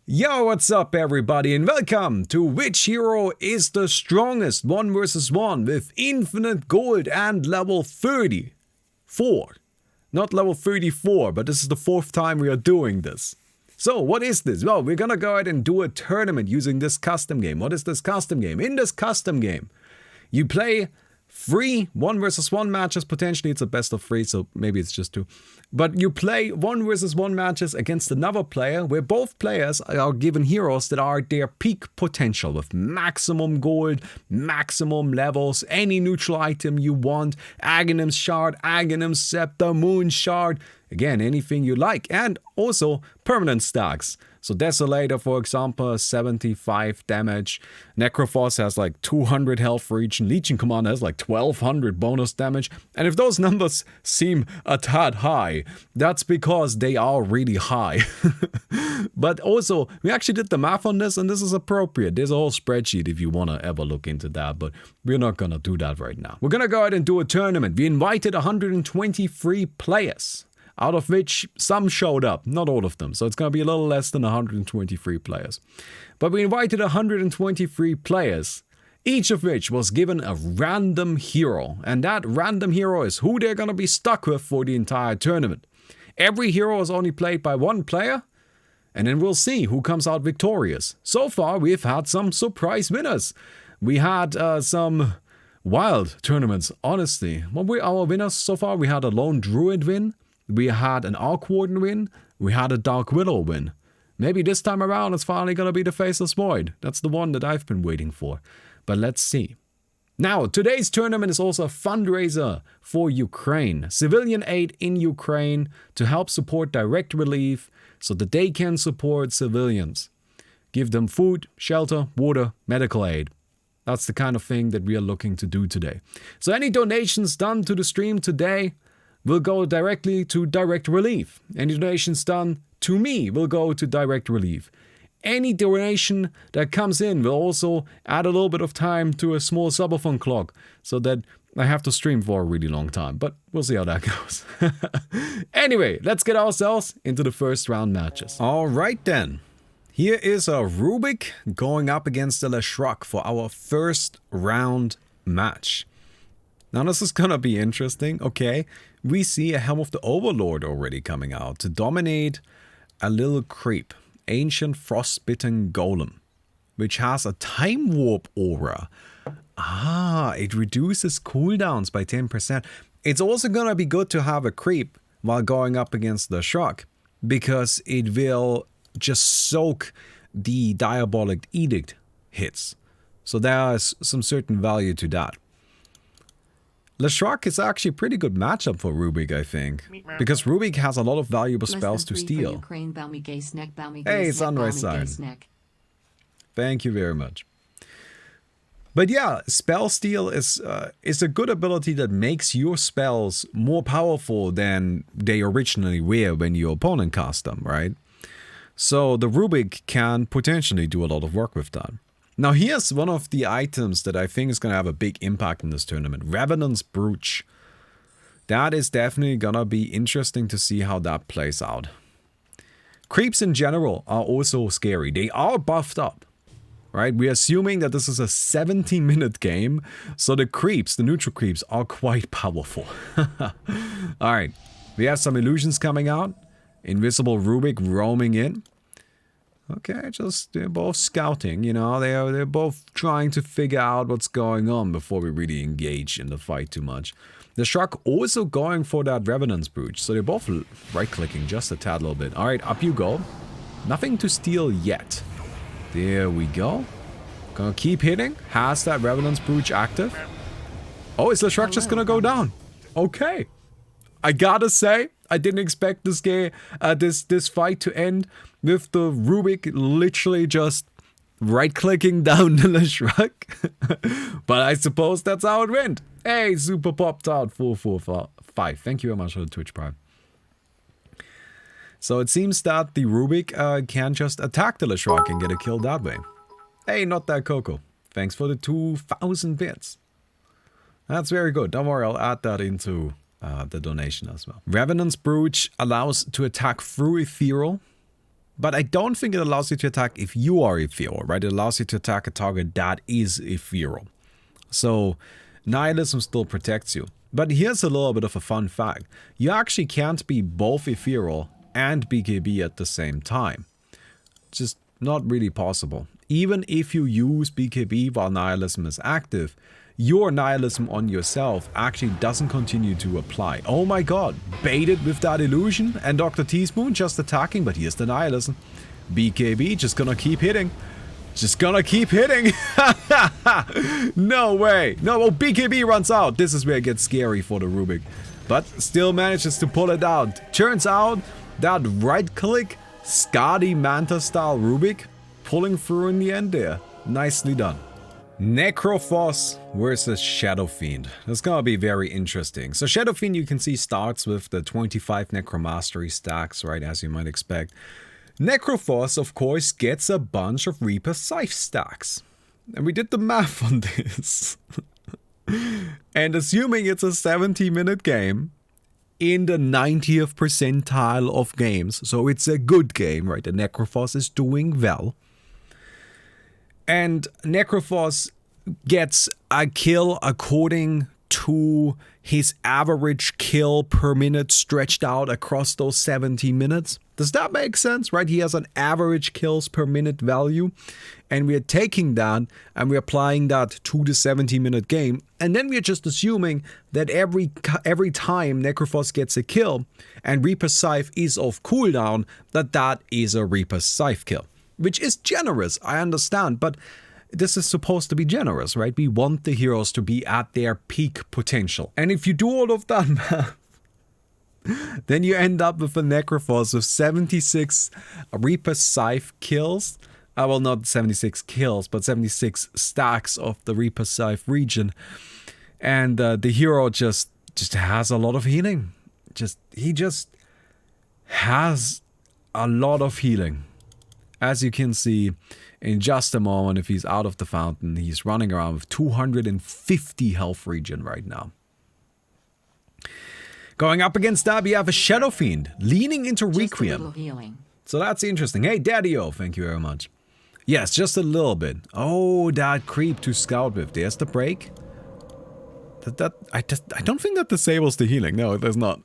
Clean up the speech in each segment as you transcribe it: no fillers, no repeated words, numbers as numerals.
Yo, what's up everybody and welcome to Which Hero is the Strongest 1 vs 1 with infinite gold and level 34. Not level 34, but this is the 4th time we are doing this. So what is this? Well, we're gonna go ahead and do a tournament using this custom game. What is this custom game? In this custom game, you play 3 1 vs 1 matches. Potentially it's a best of 3, so maybe it's just 2. But you play 1 vs 1 matches against another player where both players are given heroes that are at their peak potential with maximum gold, maximum levels, any neutral item you want, Aghanim's Shard, Aghanim's Scepter, Moon Shard, again, anything you like, and also permanent stacks. So Desolator, for example, 75 damage. Necrophos has like 200 health for each, and Legion Commander has like 1200 bonus damage. And if those numbers seem a tad high, that's because they are really high. But also, we actually did the math on this, and this is appropriate. There's a whole spreadsheet if you want to ever look into that, but we're not going to do that right now. We're going to go ahead and do a tournament. We invited 123 players, out of which some showed up, not all of them. So it's going to be a little less than 123 players. But we invited 123 players, each of which was given a random hero. And that random hero is who they're going to be stuck with for the entire tournament. Every hero is only played by one player, and then we'll see who comes out victorious. So far, we've had some surprise winners. We had some wild tournaments, honestly. What were our winners so far? We had a lone Druid win. We had an Arc Warden win. We had a Dark Widow win. Maybe this time around it's finally going to be the Faceless Void. That's the one that I've been waiting for. But let's see. Now, today's tournament is also a fundraiser for Ukraine. Civilian aid in Ukraine to help support direct relief so that they can support civilians. Give them food, shelter, water, medical aid. That's the kind of thing that we are looking to do today. So any donations done to the stream today will go directly to direct relief. Any donations done to me will go to direct relief. Any donation that comes in will also add a little bit of time to a small subathon clock so that I have to stream for a really long time, but we'll see how that goes. Anyway, let's get ourselves into the first round matches. All right then. Here is a Rubick going up against the Leshrac for our first round match. Now this is gonna be interesting, okay? We see a Helm of the Overlord already coming out to dominate a little creep, Ancient Frostbitten Golem, which has a Time Warp aura. Ah, it reduces cooldowns by 10%. It's also gonna be good to have a creep while going up against the Leshrac, because it will just soak the Diabolic Edict hits. So there's some certain value to that. Leshrac is actually a pretty good matchup for Rubick, I think, because Rubick has a lot of valuable spells to steal. Ukraine, Baumi, Hey, Sunrise Siren. Thank you very much. But yeah, spell steal is a good ability that makes your spells more powerful than they originally were when your opponent cast them, right? So the Rubick can potentially do a lot of work with that. Now here's one of the items that I think is going to have a big impact in this tournament. Revenant's Brooch. That is definitely going to be interesting to see how that plays out. Creeps in general are also scary. They are buffed up, right? We're assuming that this is a 70-minute game, so the creeps, the neutral creeps, are quite powerful. Alright, we have some illusions coming out. Invisible Rubick roaming in. Okay, they're both scouting, you know, they're both trying to figure out what's going on before we really engage in the fight too much. The Leshrac also going for that Revenant's Brooch, so they're both right-clicking just a tad little bit. Alright, up you go. Nothing to steal yet. There we go. Gonna keep hitting. Has that Revenant's Brooch active? Oh, is Leshrac just gonna go down? Okay. I gotta say, I didn't expect this game, this fight to end with the Rubick literally just right-clicking down the Leshrac. But I suppose that's how it went. Hey, Super Popped Out 445. Thank you very much for the Twitch Prime. So it seems that the Rubick can just attack the Leshrac and get a kill that way. Hey, not that Coco. Thanks for the 2,000 bits. That's very good. Don't worry, I'll add that into the donation as well. Revenant's Brooch allows to attack through Ethereal. But I don't think it allows you to attack if you are ethereal, right? It allows you to attack a target that is ethereal. So Nihilism still protects you. But here's a little bit of a fun fact. You actually can't be both ethereal and BKB at the same time. Just not really possible. Even if you use BKB while Nihilism is active, your Nihilism on yourself actually doesn't continue to apply. Oh my god, baited with that illusion, and Dr. Teaspoon just attacking, but here's the Nihilism. BKB just gonna keep hitting. Just gonna keep hitting. No way. No, oh, BKB runs out. This is where it gets scary for the Rubick. But still manages to pull it out. Turns out that right click, Skadi Manta style Rubick, pulling through in the end there. Nicely done. Necrophos versus Shadow Fiend. That's gonna be very interesting. So Shadow Fiend, you can see, starts with the 25 Necromastery stacks, right, as you might expect. Necrophos, of course, gets a bunch of Reaper Scythe stacks. And we did the math on this. And assuming it's a 70-minute game, in the 90th percentile of games, so it's a good game, right? The Necrophos is doing well. And Necrophos gets a kill according to his average kill per minute stretched out across those 70 minutes. Does that make sense, right? He has an average kills per minute value, and we are taking that and we're applying that to the 70-minute game, and then we're just assuming that every time Necrophos gets a kill and Reaper Scythe is off cooldown, that is a Reaper Scythe kill. Which is generous, I understand, but this is supposed to be generous, right? We want the heroes to be at their peak potential. And if you do all of that math, then you end up with a Necrophos with 76 Reaper Scythe kills. Well, not 76 kills, but 76 stacks of the Reaper Scythe region. And the hero just has a lot of healing. He just has a lot of healing. As you can see, in just a moment, if he's out of the fountain, he's running around with 250 health regen right now. Going up against that, we have a Shadow Fiend, leaning into Requiem. So that's interesting. Hey, Daddy-O, thank you very much. Yes, just a little bit. Oh, that creep to scout with. There's the break. I don't think that disables the healing. No, it does not.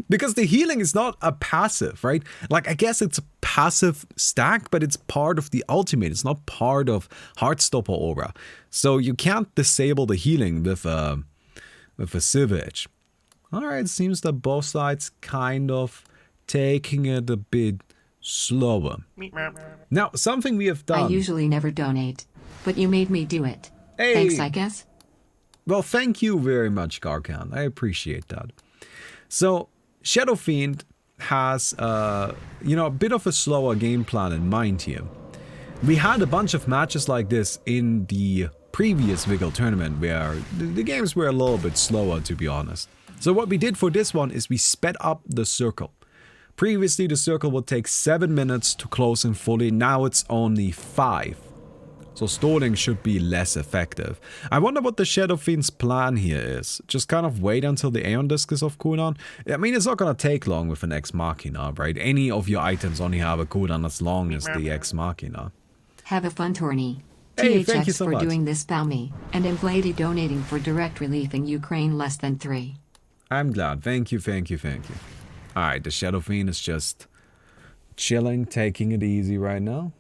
Because the healing is not a passive, right? Like, I guess it's a passive stack, but it's part of the ultimate. It's not part of Heartstopper Aura. So you can't disable the healing with a Silver Edge. Alright, seems that both sides kind of taking it a bit slower. Now, something we have done... I usually never donate, but you made me do it. Hey. Thanks, I guess. Well, thank you very much, Garkan. I appreciate that. So, Shadow Fiend has, a bit of a slower game plan in mind here. We had a bunch of matches like this in the previous WIGAL tournament where the games were a little bit slower, to be honest. So what we did for this one is we sped up the circle. Previously, the circle would take 7 minutes to close in fully. Now it's only 5. So stalling should be less effective. I wonder what the Shadow Fiend's plan here is. Just kind of wait until the Aeon Disc is off cooldown. I mean, it's not going to take long with an Ex Machina, right? Any of your items only have a cooldown as long as the Ex Machina. Have a fun tourney. Hey, THX thank you so for much. doing this, Baumi, and Emblady donating for direct relief in Ukraine less than 3. I'm glad. Thank you. Alright, the Shadow Fiend is just chilling, taking it easy right now.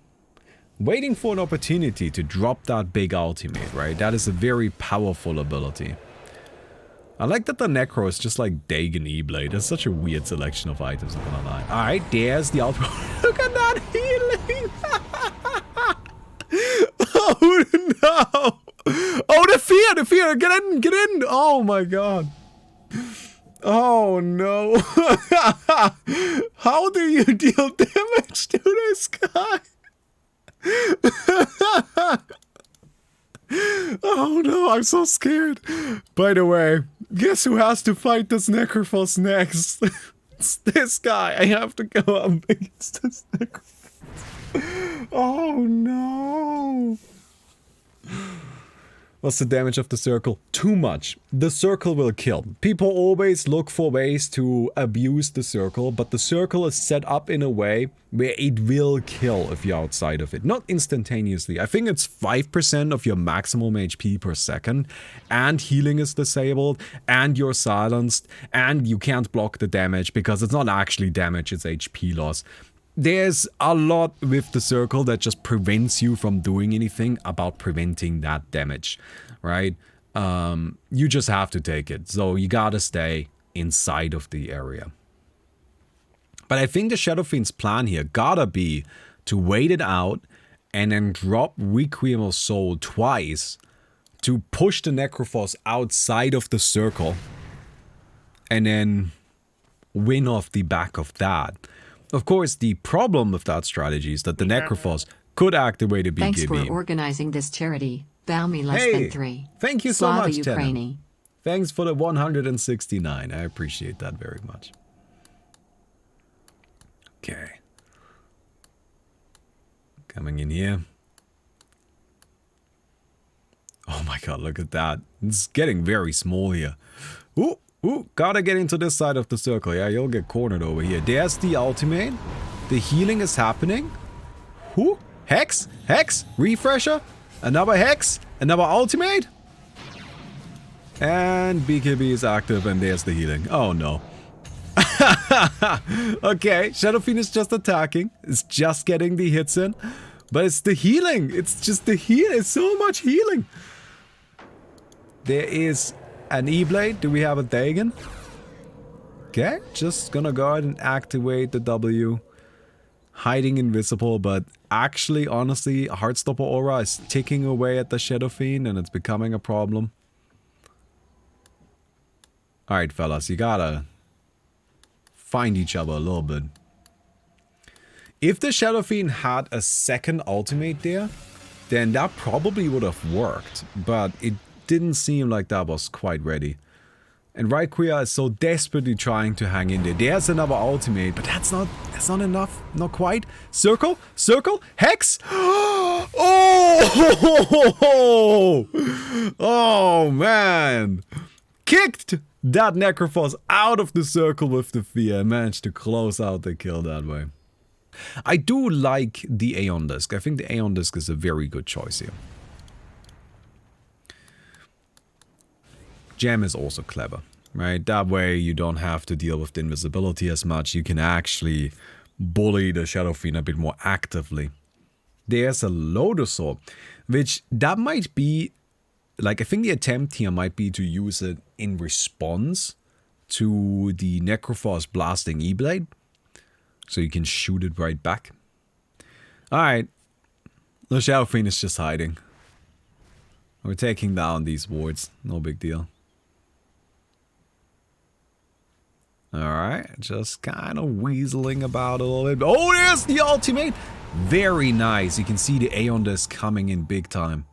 Waiting for an opportunity to drop that big ultimate, right? That is a very powerful ability. I like that the Necro is just like Dagon E-Blade. That's such a weird selection of items, I'm gonna lie. Alright, there's the ultimate. Look at that healing! Oh no! Oh, the fear! Get in! Oh my god. Oh no. How do you deal damage to this guy? Oh no, I'm so scared. By the way, guess who has to fight this Necrophos next? It's this guy. I have to go up against this Necrophos. Oh no. What's the damage of the circle? Too much. The circle will kill. People always look for ways to abuse the circle, but the circle is set up in a way where it will kill if you're outside of it. Not instantaneously. I think it's 5% of your maximum HP per second, and healing is disabled, and you're silenced, and you can't block the damage because it's not actually damage, it's HP loss. There's a lot with the circle that just prevents you from doing anything about preventing that damage, right? You just have to take it. So you gotta stay inside of the area. But I think the Shadow Fiend's plan here gotta be to wait it out and then drop Requiem of Soul twice to push the Necrophos outside of the circle and then win off the back of that. Of course, the problem with that strategy is that the Necrophos could activate a BKB. Thanks for organizing this charity. Baumi less than 3. Thank you so Slava much, Ukraini. Chen. Thanks for the 169. I appreciate that very much. Okay. Coming in here. Oh my god, look at that. It's getting very small here. Ooh. Ooh, gotta get into this side of the circle. Yeah, you'll get cornered over here. There's the ultimate. The healing is happening. Whoo! Hex! Hex! Refresher! Another Hex! Another ultimate! And BKB is active and there's the healing. Oh no. Okay, Shadow Fiend is just attacking. It's just getting the hits in. But it's the healing. It's just the heal. It's so much healing. There is an E-Blade. Do we have a Dagon? Okay, just gonna go ahead and activate the W. Hiding invisible, but actually, honestly, Heartstopper Aura is ticking away at the Shadow Fiend and it's becoming a problem. Alright, fellas, you gotta find each other a little bit. If the Shadow Fiend had a second ultimate there, then that probably would have worked, but it didn't seem like that was quite ready. And Raiquia is so desperately trying to hang in there. There's another ultimate, but that's not enough. Not quite. Circle? Circle? Hex? Oh! Oh, man. Kicked that Necrophos out of the circle with the fear and managed to close out the kill that way. I do like the Aeon Disc. I think the Aeon Disc is a very good choice here. Gem is also clever, right? That way you don't have to deal with the invisibility as much. You can actually bully the Shadow Fiend a bit more actively. There's a Lotus Orb, which that might be, like, I think the attempt here might be to use it in response to the Necrophos blasting E-Blade. So you can shoot it right back. Alright. The Shadow Fiend is just hiding. We're taking down these wards. No big deal. Alright, just kind of weaseling about a little bit. Oh, there's the ultimate! Very nice. You can see the Aeon Disc coming in big time.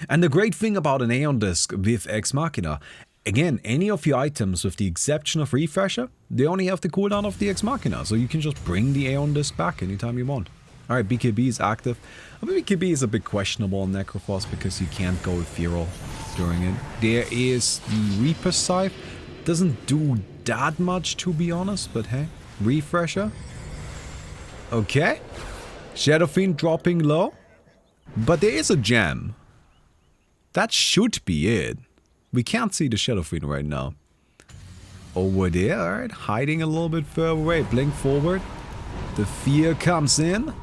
And the great thing about an Aeon Disc with Ex Machina, again, any of your items with the exception of Refresher, they only have the cooldown of the Ex Machina. So you can just bring the Aeon Disc back anytime you want. Alright, BKB is active. I mean, BKB is a bit questionable on Necrophos because you can't go Ethereal during it. There is the Reaper Scythe. Doesn't do that much, to be honest, but hey. Refresher. Okay. Shadow Fiend dropping low. But there is a gem. That should be it. We can't see the Shadow Fiend right now. Over there, alright. Hiding a little bit further away. Blink forward. The fear comes in.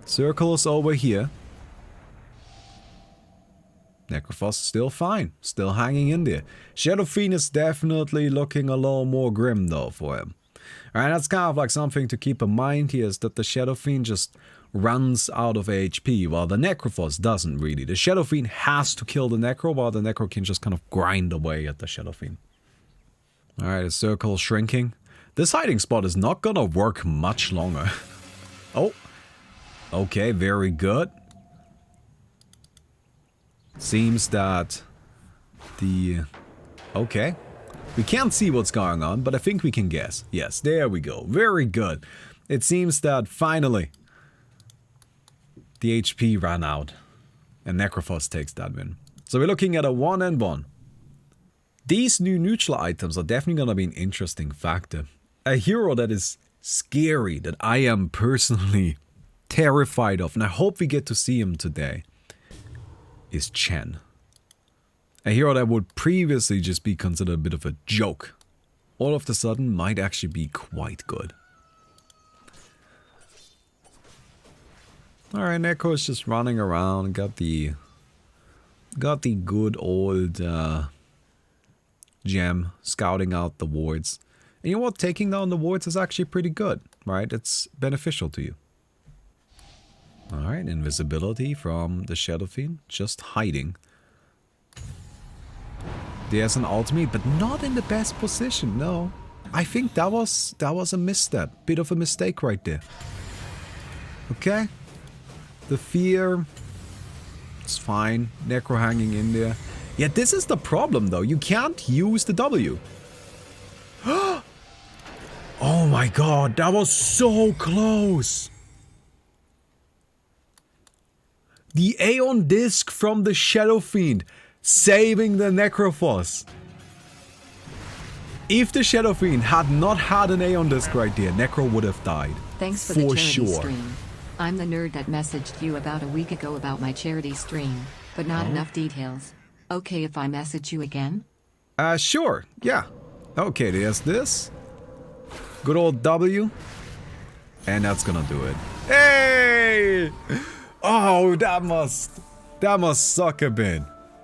Circle is over here. Necrophos still fine. Still hanging in there. Shadow Fiend is definitely looking a little more grim though for him. Alright, that's kind of like something to keep in mind here is that the Shadow Fiend just runs out of HP while the Necrophos doesn't really. The Shadow Fiend has to kill the Necro while the Necro can just kind of grind away at the Shadow Fiend. Alright, the circle shrinking. This hiding spot is not gonna work much longer. Oh. Okay, very good. Seems that the... Okay. We can't see what's going on, but I think we can guess. Yes, there we go. Very good. It seems that finally the HP ran out and Necrophos takes that win. So we're looking at a 1 and 1. These new neutral items are definitely going to be an interesting factor. A hero that is scary, that I am personally terrified of, and I hope we get to see him today, is Chen. A hero that would previously just be considered a bit of a joke, all of a sudden might actually be quite good. Alright, Necro is just running around, got the good old gem, scouting out the wards. And you know what, taking down the wards is actually pretty good, right? It's beneficial to you. Alright, invisibility from the Shadow Fiend, just hiding. There's an ultimate, but not in the best position, no. I think that was a misstep, bit of a mistake right there. Okay, the fear, it's fine, Necro hanging in there. Yeah, this is the problem though, you can't use the W. Oh my god, that was so close! The Aeon Disc from the Shadow Fiend, saving the Necrophos. If the Shadow Fiend had not had an Aeon Disc right there, Necro would have died. Thanks for the charity stream. I'm the nerd that messaged you about a week ago about my charity stream, but not enough details. Okay if I message you again? Sure, yeah. Okay, there's this. Good old W. And that's gonna do it. Hey! Oh, that must suck a bit.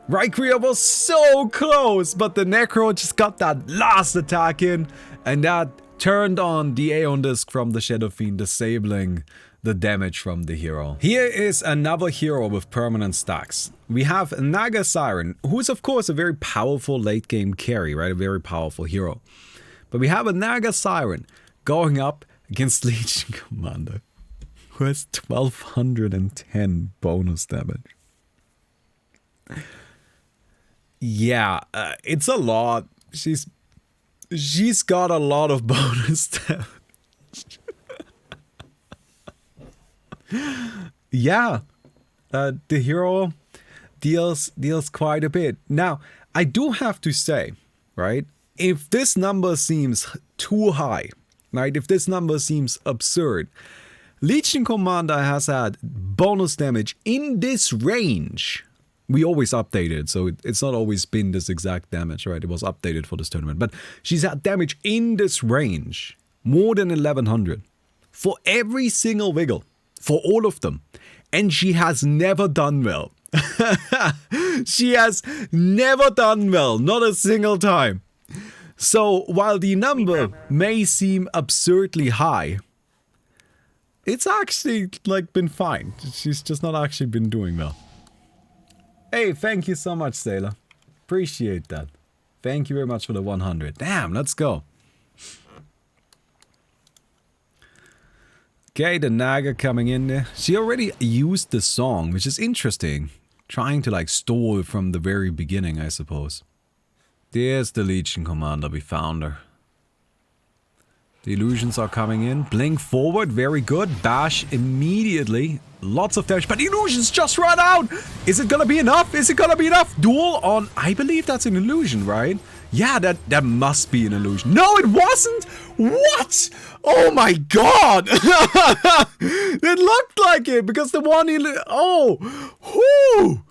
Riki was so close, but the Necro just got that last attack in, and that turned on the Aeon Disc from the Shadow Fiend, disabling the damage from the hero. Here is another hero with permanent stacks. We have Naga Siren, who is of course a very powerful late game carry, right? A very powerful hero. But we have a Naga Siren going up against Legion Commander, who has 1210 bonus damage. Yeah, it's a lot. She's got a lot of bonus damage. Yeah, the hero deals quite a bit. Now, I do have to say, right, if this number seems too high, right, if this number seems absurd, Legion Commander has had bonus damage in this range. We always update it, so it's not always been this exact damage, right? It was updated for this tournament. But she's had damage in this range, more than 1100, for every single WIGAL, for all of them. And she has never done well. She has never done well, not a single time. So while the number may seem absurdly high, it's actually like been fine. She's just not actually been doing well. Hey, thank you so much, Sailor. Appreciate that. Thank you very much for the 100. Damn, let's go. Okay, the Naga coming in there. She already used the song, which is interesting. Trying to like stall from the very beginning, I suppose. There's the Legion Commander, we found her. The illusions are coming in. Blink forward, very good. Bash immediately. Lots of damage, but the illusions just run out! Is it gonna be enough? Is it gonna be enough? Duel on... I believe that's an illusion, right? Yeah, that must be an illusion. No, it wasn't! What? Oh my god! It looked like it, because the one... Oh! Whoo!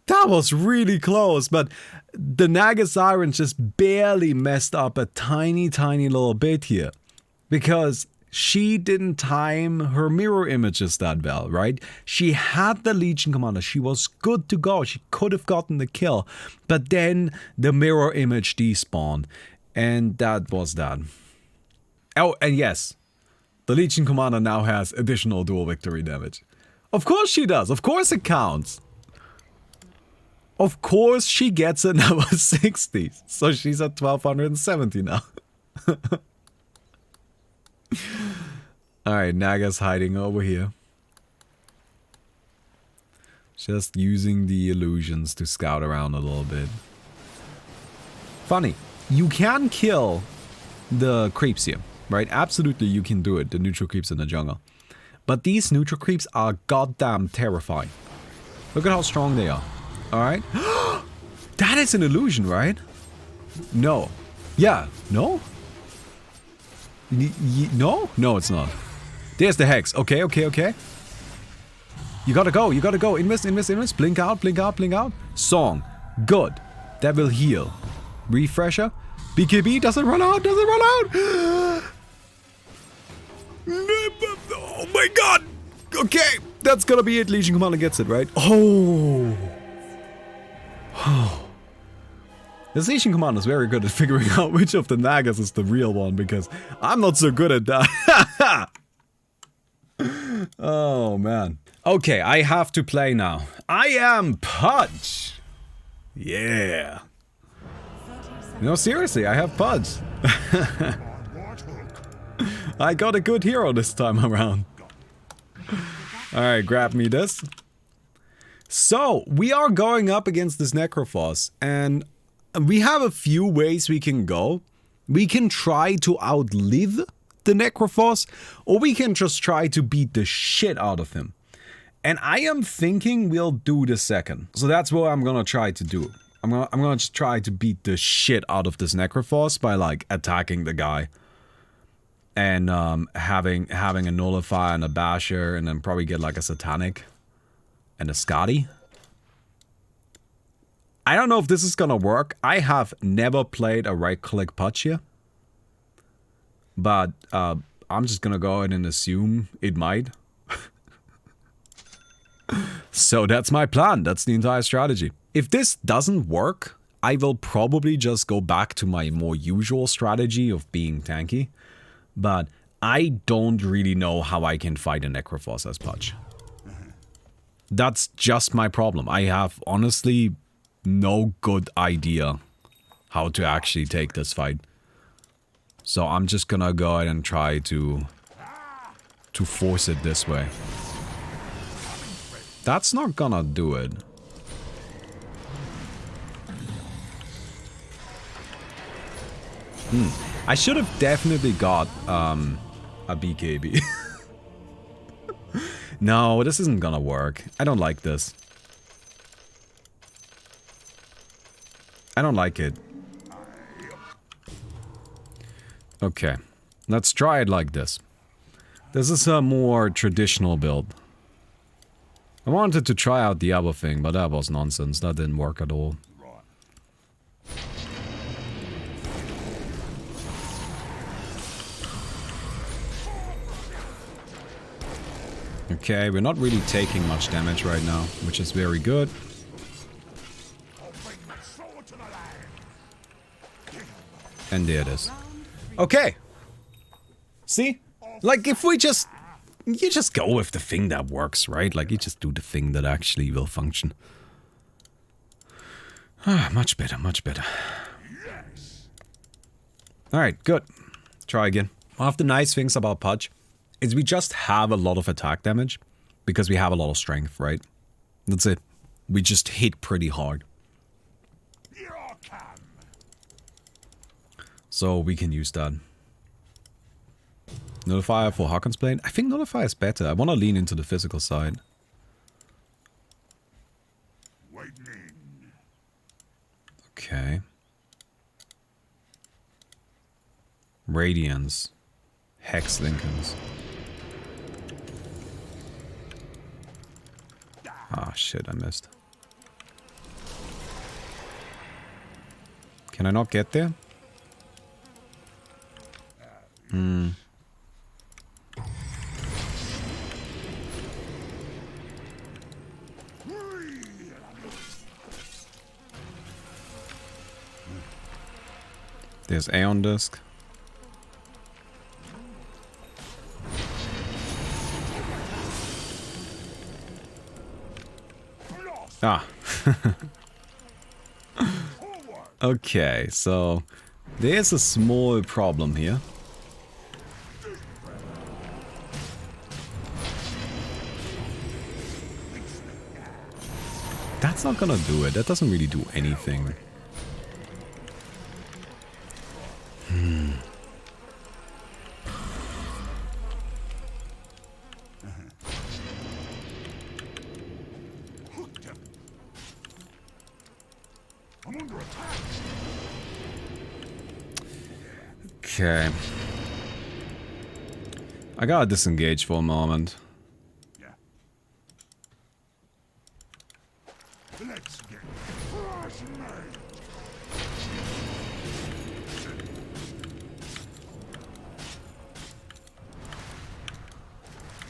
That was really close, but... The Naga Siren just barely messed up a tiny little bit here. Because she didn't time her mirror images that well, right? She had the Legion Commander. She was good to go. She could have gotten the kill. But then the mirror image despawned. And that was that. Oh, and yes. The Legion Commander now has additional dual victory damage. Of course she does. Of course it counts. Of course she gets another 60. So she's at 1270 now. Alright, Naga's hiding over here. Just using the illusions to scout around a little bit. Funny, you can kill the creeps here, right? Absolutely you can do it, the neutral creeps in the jungle. But these neutral creeps are goddamn terrifying. Look at how strong they are. Alright. That is an illusion, right? No. Yeah. No? No? No, it's not. There's the hex. Okay, okay, okay. You gotta go. You gotta go. Invest, invest, invest. Blink out, blink out, blink out. Song. Good. That will heal. Refresher. BKB doesn't run out. Doesn't run out. Oh my god. Okay. That's gonna be it. Legion Commander gets it, right? Oh. Oh. This Legion Commander is very good at figuring out which of the Nagas is the real one, because I'm not so good at that. Oh, man. Okay, I have to play now. I am Pudge. Yeah. No, seriously, I have Pudge. I got a good hero this time around. Alright, grab me this. So, we are going up against this Necrophos, and we have a few ways we can go. We can try to outlive the Necrophos, or we can just try to beat the shit out of him. And I am thinking we'll do the second. So that's what I'm gonna try to do. I'm gonna just try to beat the shit out of this Necrophos by, like, attacking the guy. And having a Nullifier and a Basher, and then probably get like a Satanic and a Scotty. I don't know if this is gonna work. I have never played a right-click Pudge here. But I'm just gonna go ahead and assume it might. So that's my plan. That's the entire strategy. If this doesn't work, I will probably just go back to my more usual strategy of being tanky. But I don't really know how I can fight a Necrophos as Pudge. That's just my problem. I have honestly no good idea how to actually take this fight. So I'm just gonna go ahead and try to force it this way. That's not gonna do it. I should have definitely got a BKB. No, this isn't gonna work. I don't like this. I don't like it. Okay, let's try it like this. This is a more traditional build. I wanted to try out the other thing, but that was nonsense. That didn't work at all. Okay, we're not really taking much damage right now, which is very good. And there it is. Okay. See? Like, if we just... You just go with the thing that works, right? Like, you just do the thing that actually will function. Ah, much better, much better. Alright, good. Try again. One of the nice things about Pudge is we just have a lot of attack damage because we have a lot of strength, right? That's it. We just hit pretty hard. So we can use that. Nullifier for Harkon's Blade? I think Nullifier is better. I want to lean into the physical side. Okay. Radiance. Hex Lincolns. Ah, shit, I missed. Can I not get there? Hmm. There's Aeon Disc. Ah. Okay, so there's a small problem here. That's not gonna do it. That doesn't really do anything. Okay. I gotta disengage for a moment.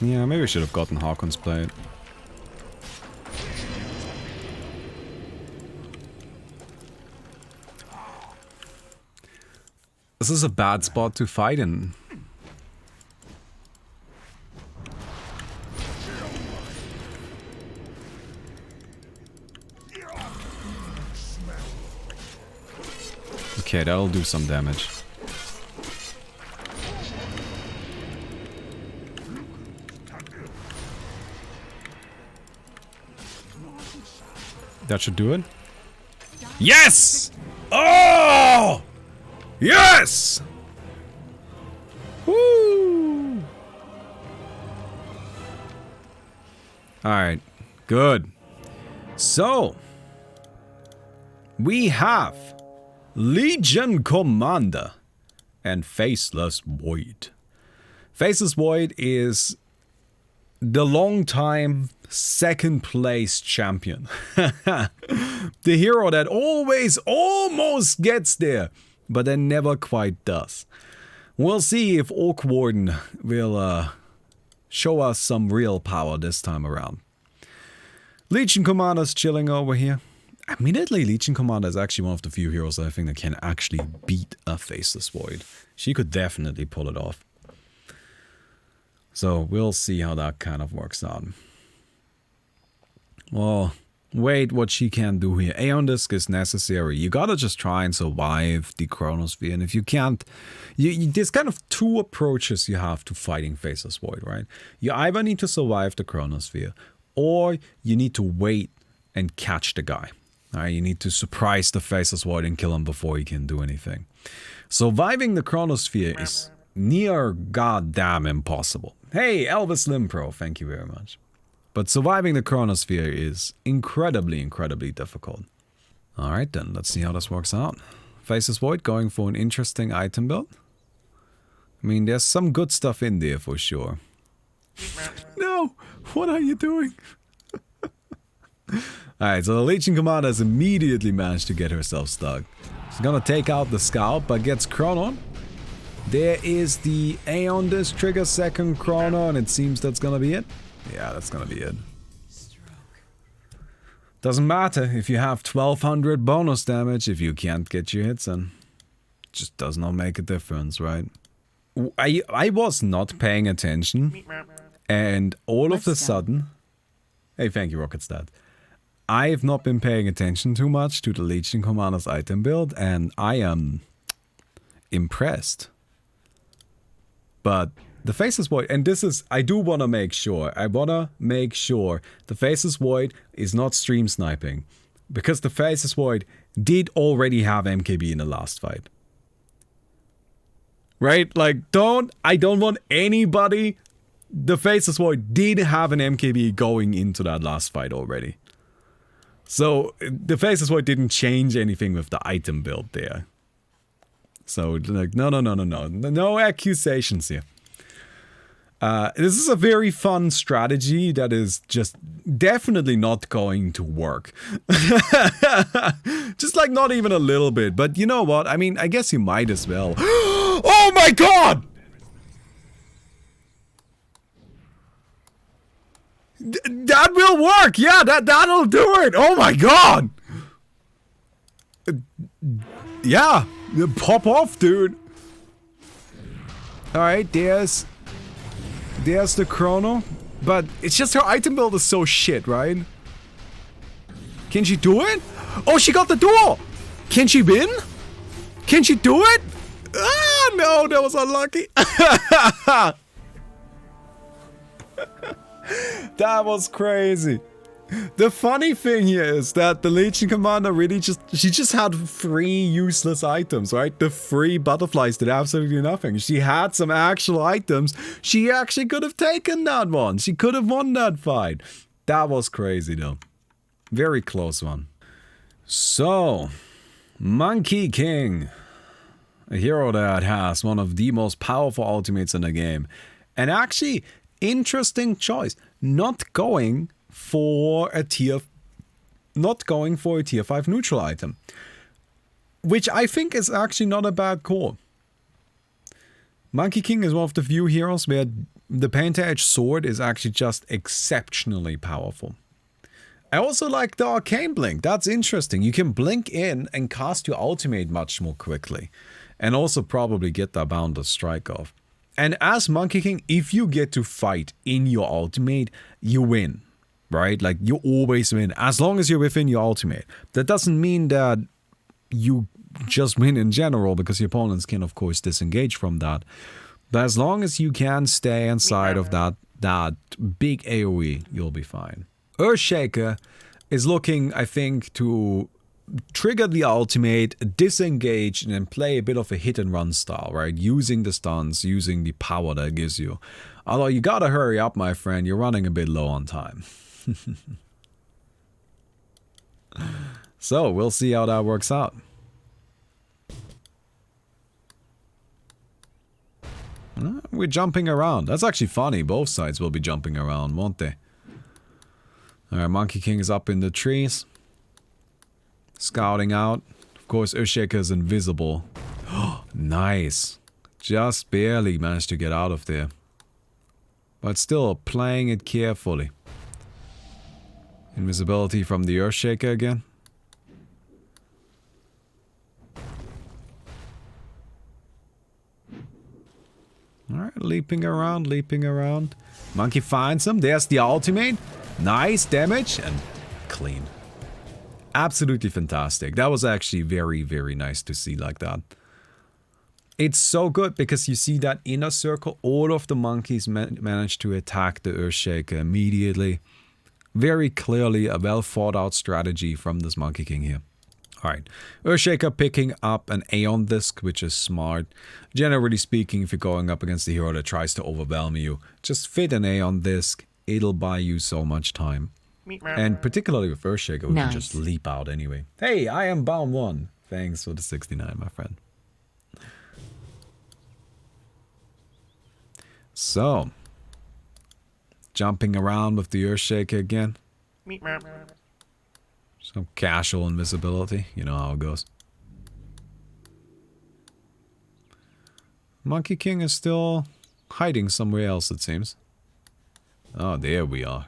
Yeah, maybe I should have gotten Harkon's Blade. This is a bad spot to fight in. Okay, that'll do some damage. That should do it. Yes! Oh! Yes! Woo! Alright, good. So, we have Legion Commander and Faceless Void. Faceless Void is the long-time second place champion. The hero that always almost gets there, but then never quite does. We'll see if Orc Warden will show us some real power this time around. Legion Commander's chilling over here. Admittedly, Legion Commander is actually one of the few heroes that I think that can actually beat a Faceless Void. She could definitely pull it off. So we'll see how that kind of works out. Well, wait, what she can do here. Aeon Disc is necessary. You gotta just try and survive the Chronosphere. And if you can't, there's kind of two approaches you have to fighting Faceless Void, right? You either need to survive the Chronosphere, or you need to wait and catch the guy. Alright, you need to surprise the Faceless Void and kill him before he can do anything. Surviving the Chronosphere is near goddamn impossible. Hey, Elvis Limpro, thank you very much. But surviving the Chronosphere is incredibly, incredibly difficult. Alright then, let's see how this works out. Faceless Void going for an interesting item build. I mean, there's some good stuff in there for sure. No! What are you doing? Alright, so the Legion Commander has immediately managed to get herself stuck. She's gonna take out the Scalp, but gets Chronon. There is the Aeon Disc trigger second Chrono, and it seems that's gonna be it. Yeah, that's gonna be it. Doesn't matter if you have 1200 bonus damage if you can't get your hits in. Just does not make a difference, right? I was not paying attention, and all of a sudden... Hey, thank you, Rocketstad. I've not been paying attention too much to the Legion Commander's item build, and I am impressed. But the Faceless Void, and this is, I do want to make sure, the Faceless Void is not stream sniping. Because the Faceless Void did already have MKB in the last fight. Right? Like, I don't want anybody... The Faceless Void did have an MKB going into that last fight already. So, the Faceless Void didn't change anything with the item build there. So, like, no accusations here. This is a very fun strategy that is just definitely not going to work. Just like not even a little bit. But you know what? I mean, I guess you might as well. Oh my god! That will work! Yeah, that'll do it! Oh my god! Yeah, pop off, dude. Alright, there's the Chrono. But it's just her item build is so shit, right? Can she do it? Oh, she got the duel! Can she win? Can she do it? Ah, no, that was unlucky. That was crazy. The funny thing here is that the Legion Commander really she just had 3 useless items, right? The 3 butterflies did absolutely nothing. She had some actual items. She actually could have taken that one. She could have won that fight. That was crazy though. Very close one. So, Monkey King. A hero that has one of the most powerful ultimates in the game. And actually, interesting choice. Not going for a tier 5 neutral item. Which I think is actually not a bad call. Monkey King is one of the few heroes where the Penta-Edge sword is actually just exceptionally powerful. I also like the Arcane Blink. That's interesting. You can blink in and cast your ultimate much more quickly. And also probably get that Boundless Strike off. And as Monkey King, if you get to fight in your ultimate, you win. Right? Like, you always win. As long as you're within your ultimate. That doesn't mean that you just win in general, because your opponents can, of course, disengage from that. But as long as you can stay inside of that big AoE, you'll be fine. Earthshaker is looking, I think, to trigger the ultimate, disengage, and then play a bit of a hit-and-run style, right? Using the stuns, using the power that gives you. Although you gotta hurry up, my friend. You're running a bit low on time. So, we'll see how that works out. We're jumping around. That's actually funny. Both sides will be jumping around, won't they? Alright, Monkey King is up in the trees. Scouting out. Of course, Earthshaker is invisible. Nice. Just barely managed to get out of there. But still, playing it carefully. Invisibility from the Earthshaker again. Alright, leaping around, leaping around. Monkey finds him. There's the ultimate. Nice damage and clean. Absolutely fantastic. That was actually very, very nice to see like that. It's so good because you see that inner circle. All of the monkeys managed to attack the Earthshaker immediately. Very clearly a well thought out strategy from this Monkey King here. Alright, Earthshaker picking up an Aeon Disc, which is smart. Generally speaking, if you're going up against a hero that tries to overwhelm you, just fit an Aeon Disc. It'll buy you so much time. And particularly with Earthshaker, we can just leap out anyway. Hey, I am Baum1. Thanks for the 69, my friend. So, jumping around with the Earthshaker again. Some casual invisibility. You know how it goes. Monkey King is still hiding somewhere else, it seems. Oh, there we are.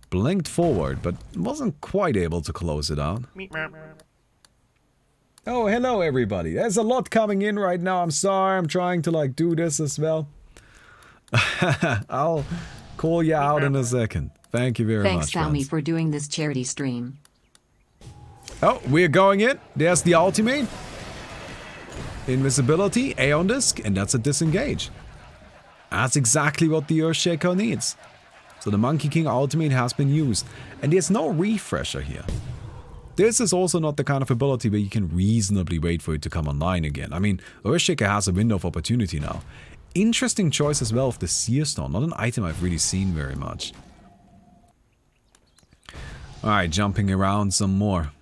Blinked forward, but wasn't quite able to close it out. Oh, hello everybody. There's a lot coming in right now. I'm sorry, I'm trying to like do this as well. I'll call you out in a second. Thank you very much. Thanks, Baumi, for doing this charity stream. Oh, we're going in. There's the ultimate. Invisibility, Aeon Disc, and that's a disengage. That's exactly what the Earthshaker needs. So the Monkey King ultimate has been used. And there's no refresher here. This is also not the kind of ability where you can reasonably wait for it to come online again. I mean, Earthshaker has a window of opportunity now. Interesting choice as well of the Seer Stone. Not an item I've really seen very much. Alright, jumping around some more.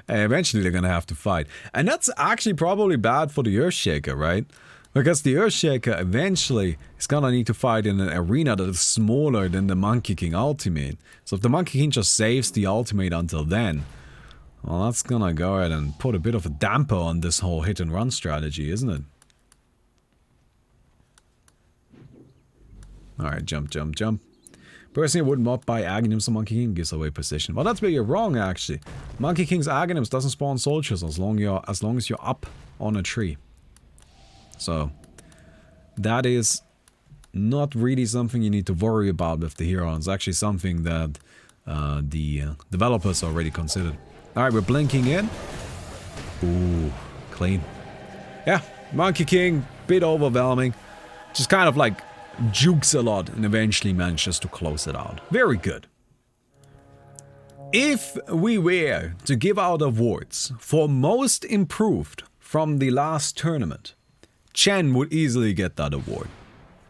Eventually they're gonna have to fight. And that's actually probably bad for the Earthshaker, right? Because the Earthshaker eventually is gonna need to fight in an arena that is smaller than the Monkey King ultimate. So if the Monkey King just saves the ultimate until then, well, that's gonna go ahead and put a bit of a damper on this whole hit and run strategy, isn't it? Alright, jump, jump, jump. Personally, I would not buy Aghanims, so Monkey King gives away position. Well, that's where you're wrong, actually. Monkey King's Aghanims doesn't spawn soldiers as long as you're up on a tree. So, that is not really something you need to worry about with the hero. It's actually something that the developers already considered. Alright, we're blinking in. Ooh, clean. Yeah, Monkey King, bit overwhelming. Just kind of like jukes a lot and eventually manages to close it out. Very good. If we were to give out awards for most improved from the last tournament, Chen would easily get that award.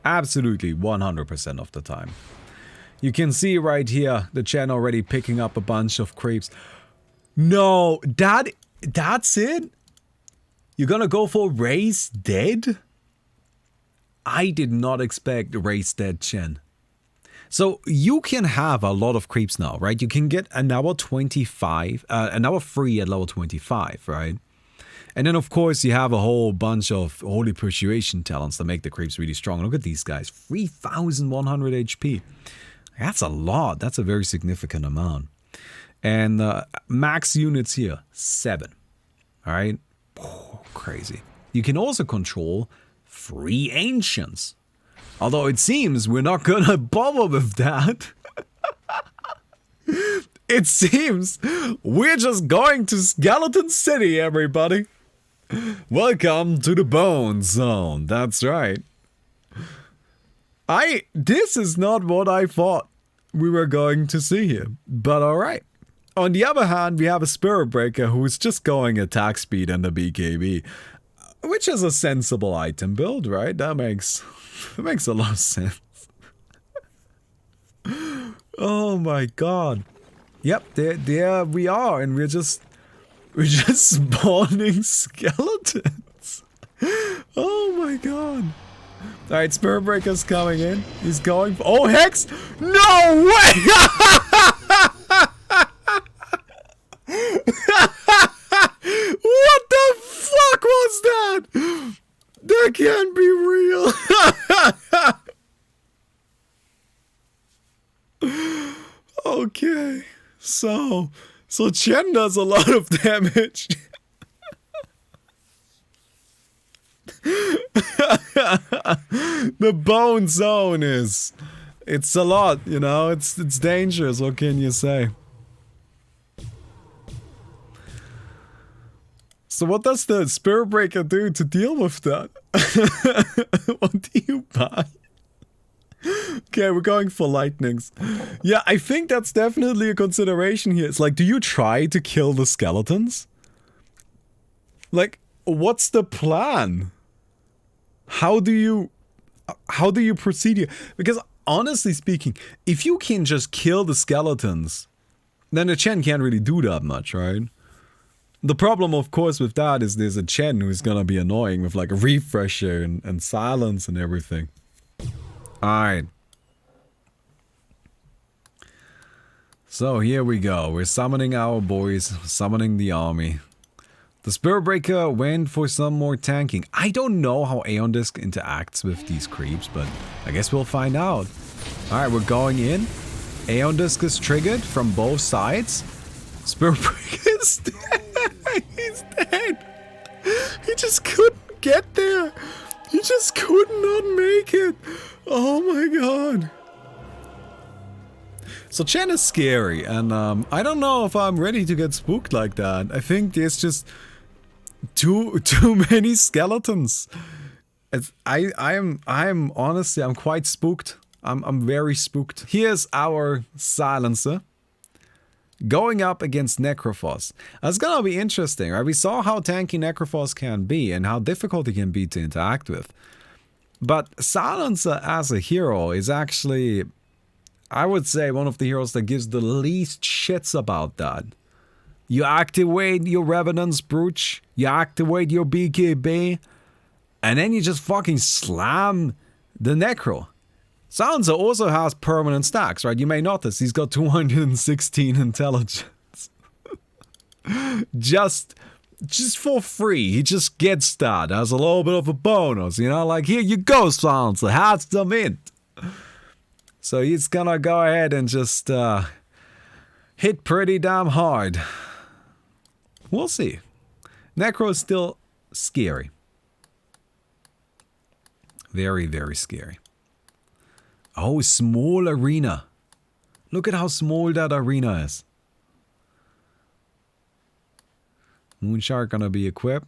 Absolutely 100% of the time. You can see right here the Chen already picking up a bunch of creeps. No, that's it? You're gonna go for Raise Dead? I did not expect Raise Dead Chen. So you can have a lot of creeps now, right? You can get an hour 25, an hour free at level 25, right? And then of course you have a whole bunch of holy persuasion talents that make the creeps really strong. Look at these guys, 3,100 HP. That's a lot. That's a very significant amount. And max units here, 7. All right, crazy. You can also control 3 ancients. Although it seems we're not gonna bother with that. It seems we're just going to Skeleton City, everybody. Welcome to the Bone Zone. That's right. This is not what I thought we were going to see here. But alright. On the other hand, we have a Spirit Breaker who's just going attack speed and the BKB. Which is a sensible item build, right? That makes a lot of sense. Oh my god. Yep, there we are, and we're just spawning skeletons. Oh my god. Alright, Spirit Breaker's coming in. He's going for, oh Hex! No way! What the fuck was that? That can't be real. Okay, so Chen does a lot of damage. The Bone Zone it's a lot, you know, it's dangerous, what can you say? So what does the Spirit Breaker do to deal with that? What do you buy? Okay, we're going for lightnings. Yeah, I think that's definitely a consideration here. It's like, do you try to kill the skeletons? Like, what's the plan? How do you proceed here? Because honestly speaking, if you can just kill the skeletons, then the Chen can't really do that much, right? The problem, of course, with that is there's a Chen who's gonna be annoying with like a refresher and silence and everything. Alright. So here we go. We're summoning our boys, summoning the army. The Spirit Breaker went for some more tanking. I don't know how Aeon Disc interacts with these creeps, but I guess we'll find out. Alright, we're going in. Aeon Disc is triggered from both sides. Spirit Breaker is dead. He's dead. He just couldn't get there. He just could not make it. Oh my god. So Chen is scary, and I don't know if I'm ready to get spooked like that. I think there's just too many skeletons. I'm honestly, I'm quite spooked. I'm very spooked. Here's our silencer going up against Necrophos. That's gonna be interesting, right? We saw how tanky Necrophos can be and how difficult he can be to interact with. But Silencer as a hero is actually, I would say, one of the heroes that gives the least shits about that. You activate your Revenant's Brooch, you activate your BKB, and then you just fucking slam the Necro. Silencer also has permanent stacks, right? You may notice he's got 216 intelligence. just for free, he just gets that as a little bit of a bonus, you know? Like, here you go, Silencer, have some int. So he's gonna go ahead and just hit pretty damn hard. We'll see. Necro is still scary. Very, very scary. Oh, small arena. Look at how small that arena is. Moonshark gonna be equipped.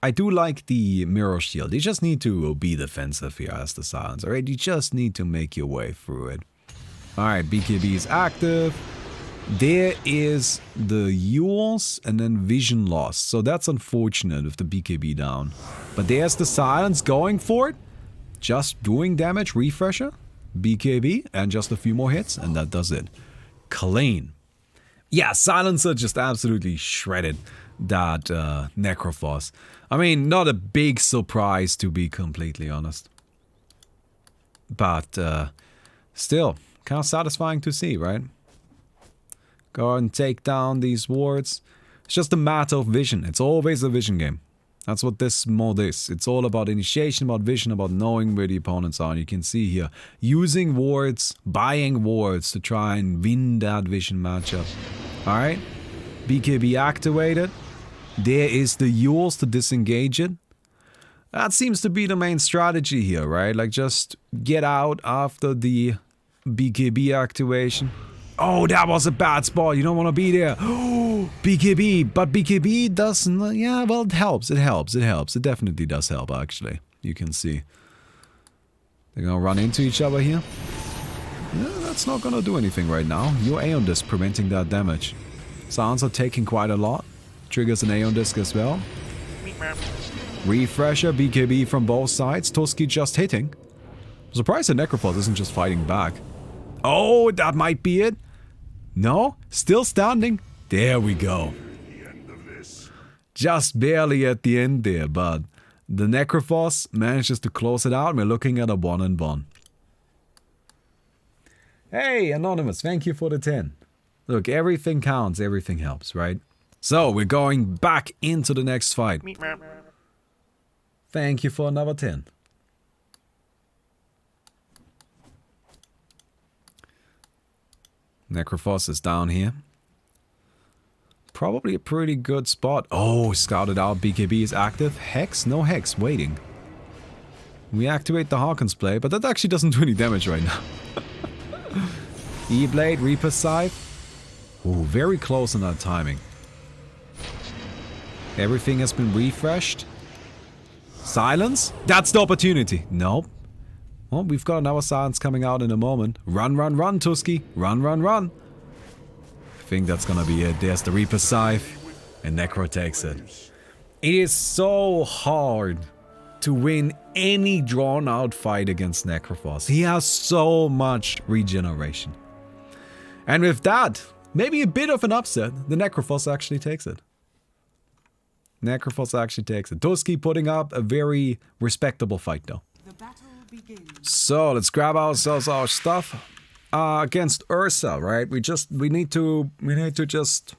I do like the mirror shield. You just need to be defensive here as the silencer, right? You just need to make your way through it. Alright, BKB is active. There is the Yules and then vision loss. So that's unfortunate with the BKB down. But there's the silence going for it. Just doing damage, refresher. BKB, and just a few more hits, and that does it. Clean. Yeah, Silencer just absolutely shredded that Necrophos. I mean, not a big surprise to be completely honest. But still, kind of satisfying to see, right? Go and take down these wards. It's just a matter of vision. It's always a vision game. That's what this mod is. It's all about initiation, about vision, about knowing where the opponents are. And you can see here, using wards, buying wards to try and win that vision matchup. Alright, BKB activated. There is the Yules to disengage it. That seems to be the main strategy here, right? Like just get out after the BKB activation. Oh, that was a bad spot. You don't want to be there. Oh, BKB. But BKB doesn't... Yeah, well, it helps. It helps. It helps. It definitely does help, actually. You can see. They're going to run into each other here. Yeah, that's not going to do anything right now. Your Aeon Disc preventing that damage. Sounds are taking quite a lot. Triggers an Aeon Disc as well. Refresher, BKB from both sides. Tusk just hitting. I'm surprised that Necrophos isn't just fighting back. Oh, that might be it. No, still standing. There we go. Just barely at the end there, but the Necrophos manages to close it out. We're looking at a 1-1. Hey, Anonymous, thank you for the 10. Look, everything counts, everything helps, right? So, we're going back into the next fight. Thank you for another 10. Necrophos is down here. Probably a pretty good spot. Oh, scouted out. BKB is active. Hex? No Hex. Waiting. We activate the Hawkins play, but that actually doesn't do any damage right now. E-Blade, Reaper Scythe. Oh, very close on that timing. Everything has been refreshed. Silence? That's the opportunity. Nope. Well, we've got another silence coming out in a moment. Run, run, run, Tusky. Run, run, run. I think that's gonna be it. There's the Reaper Scythe. And Necro takes it. It is so hard to win any drawn-out fight against Necrophos. He has so much regeneration. And with that, maybe a bit of an upset, the Necrophos actually takes it. Necrophos actually takes it. Tusky putting up a very respectable fight though. So let's grab ourselves our stuff against Ursa, right? We need to just.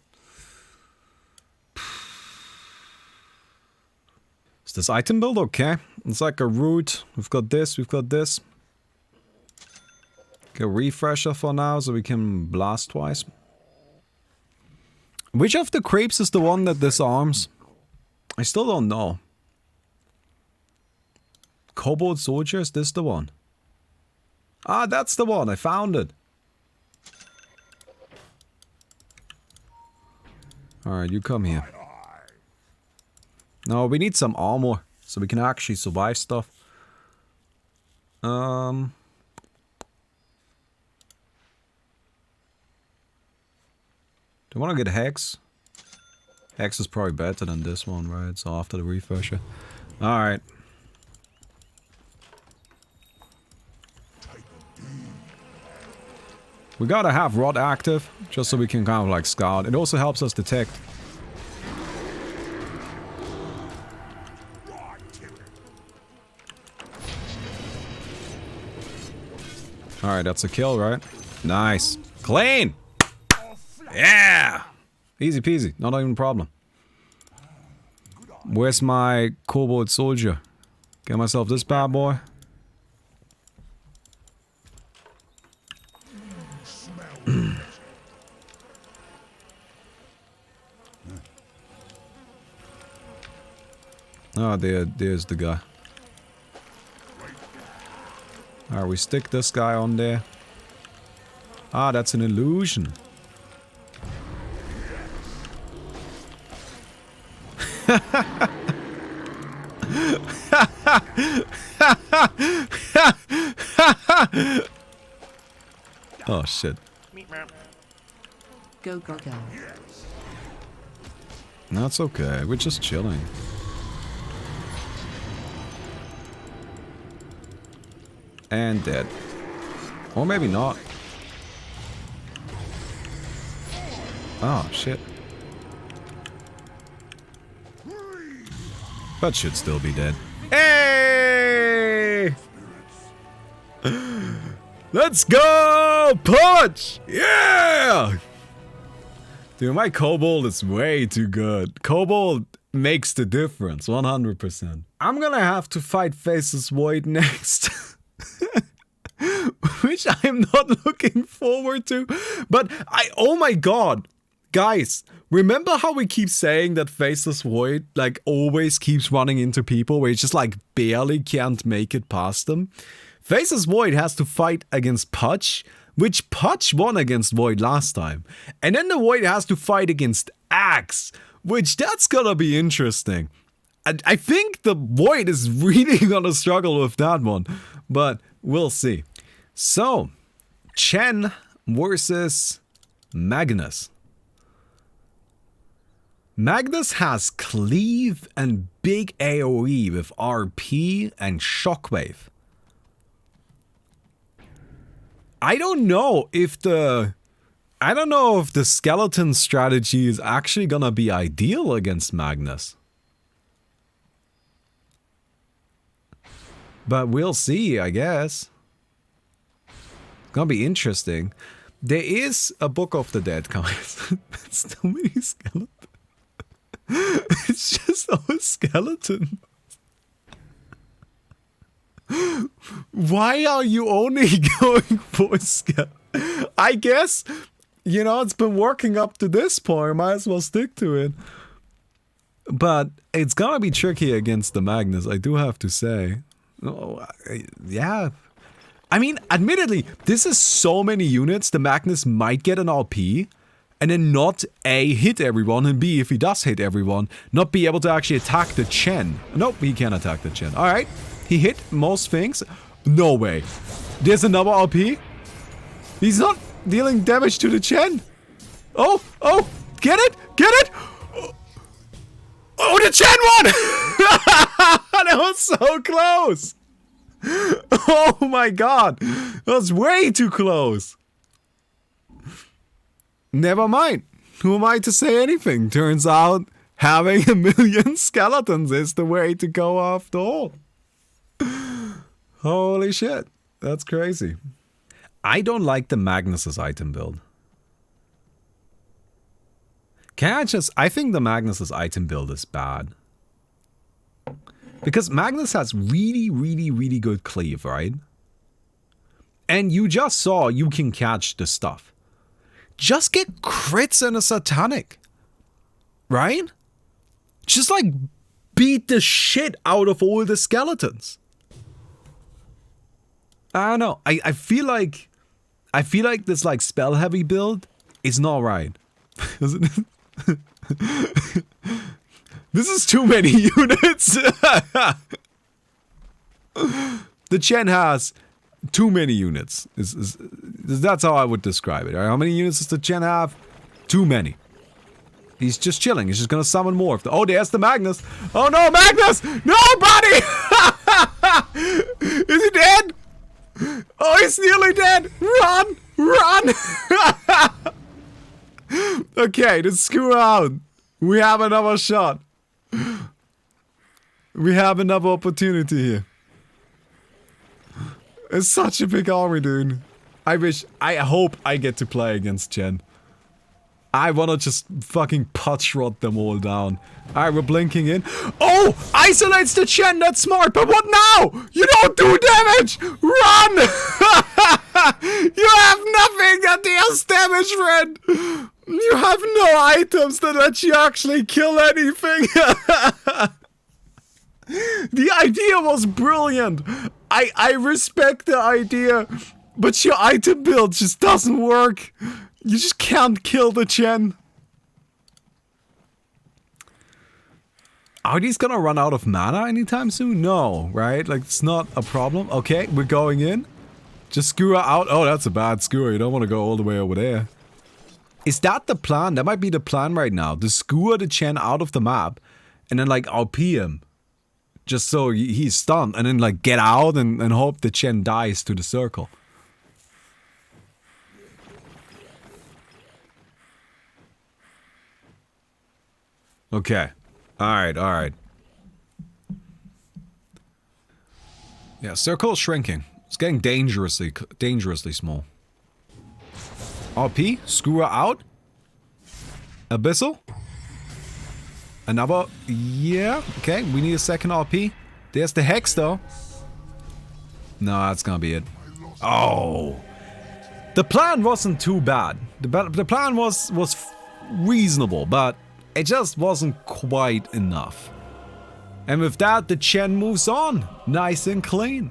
Is this item build okay? It's like a root. We've got this. Get a refresher for now, so we can blast twice. Which of the creeps is the one that disarms? I still don't know. Kobold Soldier, is this the one? Ah, that's the one, I found it. Alright, you come here. No, we need some armor, so we can actually survive stuff. Do you want to get Hex? Hex is probably better than this one, right? So after the refresher. Alright. We gotta have Rod active, just so we can kind of like scout. It also helps us detect. Alright, that's a kill, right? Nice. Clean! Yeah! Easy peasy, not even a problem. Where's my Kobold Soldier? Get myself this bad boy. Oh, there's the guy. Alright, we stick this guy on there. Ah, that's an illusion. Oh shit. Go, go, go. That's okay, we're just chilling. And dead. Or maybe not. Oh, shit. But should still be dead. Hey! Let's go! Pudge! Yeah! Dude, my Kobold is way too good. Kobold makes the difference, 100%. I'm gonna have to fight Faceless Void next. Which I'm not looking forward to. But oh my god. Guys, remember how we keep saying that Faceless Void like always keeps running into people where he just like barely can't make it past them? Faceless Void has to fight against Pudge, which Pudge won against Void last time. And then the Void has to fight against Axe, which that's gonna be interesting. I think the Void is really gonna struggle with that one, but we'll see. So, Chen versus Magnus. Magnus has Cleave and big AoE with RP and Shockwave. I don't know if the skeleton strategy is actually gonna be ideal against Magnus. But we'll see, I guess. It's gonna be interesting. There is a Book of the Dead coming. It's too many skeletons. It's just all skeletons. Why are you only going for skeleton? I guess, you know, it's been working up to this point. Might as well stick to it. But it's gonna be tricky against the Magnus, I do have to say. Oh, yeah. I mean, admittedly, this is so many units, the Magnus might get an RP, and then not A, hit everyone, and B, if he does hit everyone, not be able to actually attack the Chen. Nope, he can attack the Chen. Alright, he hit most things. No way. There's another RP? He's not dealing damage to the Chen. Oh, get it? Get it? Oh, the Chen won! That was so close! Oh my god! That was way too close! Never mind. Who am I to say anything? Turns out having 1,000,000 skeletons is the way to go after all. Holy shit. That's crazy. I don't like the Magnus's item build. I think the Magnus's item build is bad. Because Magnus has really, really, really good cleave, right? And you just saw you can catch the stuff. Just get crits and a satanic. Right? Just like beat the shit out of all the skeletons. I don't know. I feel like this like spell heavy build is not right. This is too many units. The Chen has too many units. That's how I would describe it. Right? How many units does the Chen have? Too many. He's just chilling. He's just gonna summon more. Oh, there's the Magnus. Oh no, Magnus! No, buddy! Is he dead? Oh, he's nearly dead! Run! Run! Okay, just screw out. We have another shot. We have another opportunity here. It's such a big army, dude. I hope I get to play against Chen. I wanna just fucking Pudge rot them all down. Alright, we're blinking in. Oh! Isolates the Chen, that's smart, but what now? You don't do damage! Run! You have nothing that deals damage, friend! You have no items that let you actually kill anything! The idea was brilliant! I respect the idea, but your item build just doesn't work. You just can't kill the Chen. Are these gonna run out of mana anytime soon? No, right? Like, it's not a problem. Okay, we're going in. Just skewer out. Oh, that's a bad skewer. You don't want to go all the way over there. Is that the plan? That might be the plan right now. To skewer the Chen out of the map and then, like, RP him. Just so he's stunned. And then, like, get out and hope the Chen dies to the circle. Okay. Alright, alright. Yeah, circle is shrinking. It's getting dangerously small. RP? Screw her out? Abyssal? Another... Yeah, okay, we need a second RP. There's the Hex, though. No, that's gonna be it. Oh! The plan wasn't too bad. The plan was reasonable, but it just wasn't quite enough. And with that, the Chen moves on. Nice and clean.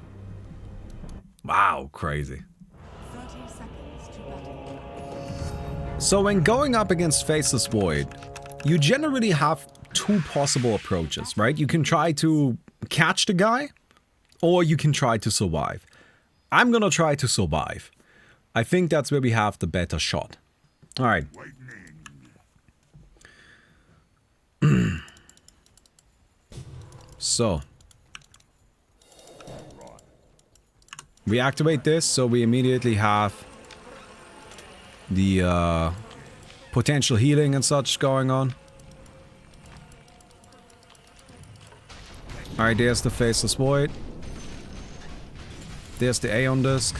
Wow, crazy. 30 seconds to battle. So when going up against Faceless Void, you generally have two possible approaches, right? You can try to catch the guy, or you can try to survive. I'm gonna try to survive. I think that's where we have the better shot. Alright. So. We activate this, so we immediately have the potential healing and such going on. Alright, there's the Faceless Void. There's the Aeon Disc.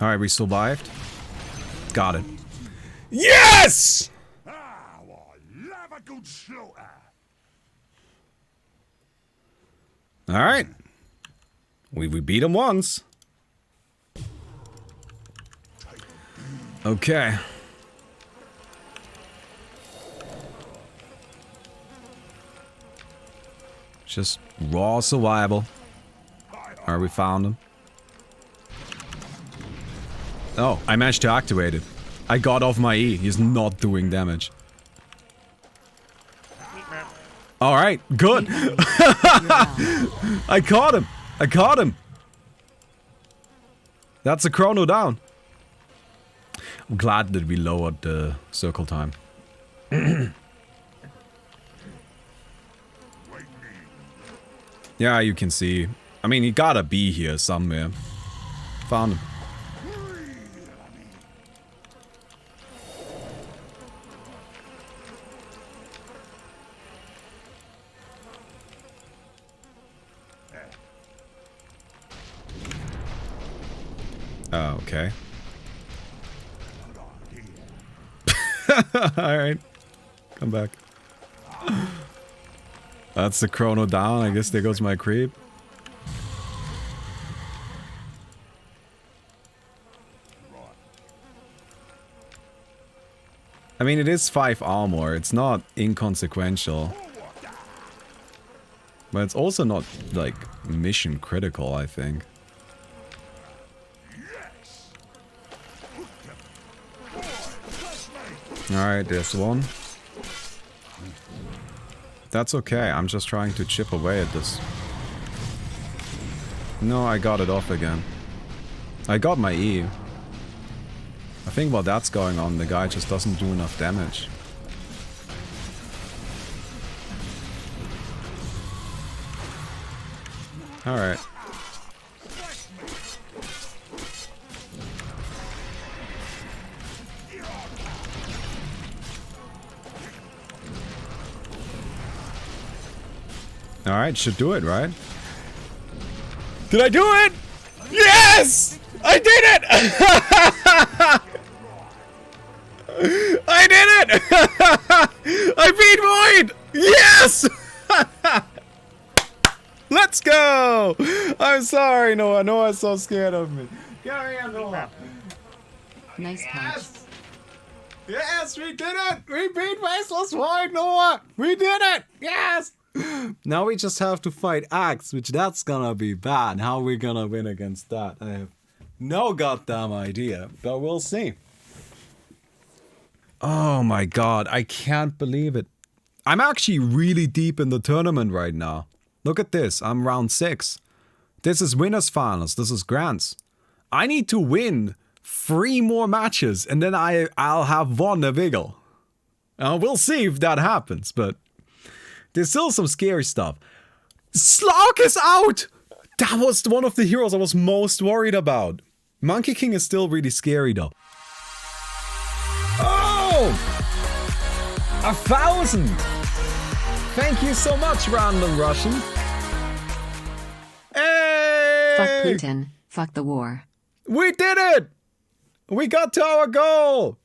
Alright, we survived. Got it. Yes! Alright. We beat him once. Okay. Just raw survival. Alright, we found him. Oh, I managed to activate it. I got off my E. He's not doing damage. Alright, good. I caught him. I caught him. That's a chrono down. I'm glad that we lowered the circle time. Yeah, you can see. I mean, he gotta be here somewhere. Found him. Oh, okay. Alright. Come back. That's the chrono down. I guess there goes my creep. I mean, it is 5 armor. It's not inconsequential. But it's also not, like, mission critical, I think. Alright, there's one. That's okay, I'm just trying to chip away at this. No, I got it off again. I got my E. I think while that's going on, the guy just doesn't do enough damage. Alright. Alright, should do it, right? Did I do it? Yes! I did it! I did it! I beat Void! Yes! Let's go! I'm sorry, Noah. Noah's so scared of me. Carry on, Noah. Nice punch. Yes! Yes, we did it! We beat Faceless Void, Noah! We did it! Yes! Now we just have to fight Axe, which that's gonna be bad. How are we gonna win against that? I have no goddamn idea, but we'll see. Oh my god, I can't believe it. I'm actually really deep in the tournament right now. Look at this, I'm round 6. This is winners finals, this is grands. I need to win 3 more matches and then I'll have won a WIGAL. We'll see if that happens, but There's still some scary stuff. Slark is out! That was one of the heroes I was most worried about. Monkey King is still really scary though. Oh! 1,000! Thank you so much, random Russian. Hey! Fuck Putin. Fuck the war. We did it! We got to our goal!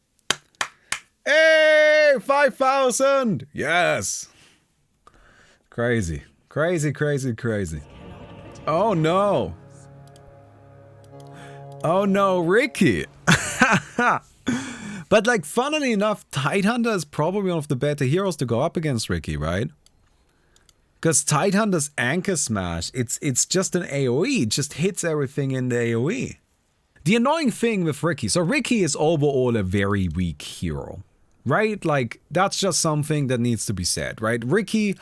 Hey! 5,000! Yes! Crazy. Crazy, crazy, crazy. Oh no! Oh no, Riki! But like, funnily enough, Tidehunter is probably one of the better heroes to go up against Riki, right? Because Tidehunter's Anchor Smash, it's just an AoE, it just hits everything in the AoE. The annoying thing with Riki, so Riki is overall a very weak hero, right? Like, that's just something that needs to be said, right? Riki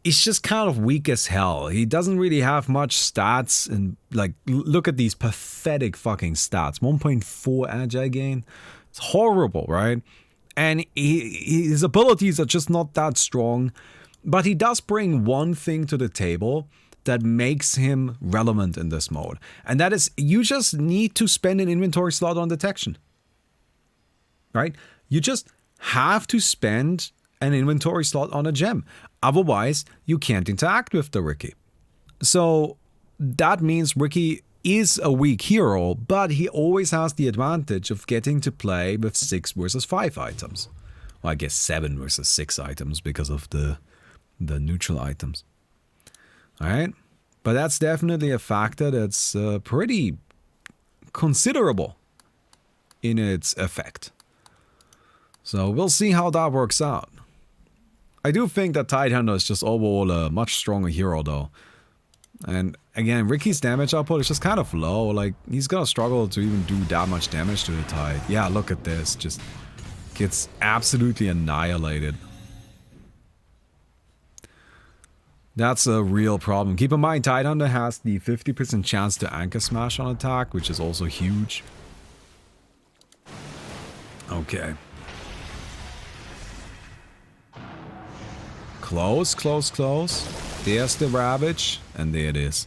is just kind of weak as hell. He doesn't really have much stats, and like, look at these pathetic fucking stats. 1.4 agile gain. It's horrible, right? And his abilities are just not that strong, but he does bring one thing to the table that makes him relevant in this mode. And that is, you just need to spend an inventory slot on detection. Right? You just have to spend an inventory slot on a gem. Otherwise, you can't interact with the Riki. So that means Riki is a weak hero, but he always has the advantage of getting to play with 6 versus 5 items. Well, I guess 7 versus 6 items because of the neutral items. Alright? But that's definitely a factor that's pretty considerable in its effect. So we'll see how that works out. I do think that Tidehunter is just overall a much stronger hero though. And again, Riki's damage output is just kind of low. Like, he's gonna struggle to even do that much damage to the Tide. Yeah, look at this. Just gets absolutely annihilated. That's a real problem. Keep in mind, Tidehunter has the 50% chance to Anchor Smash on attack, which is also huge. Okay. Close, close, close. There's the Ravage, and there it is.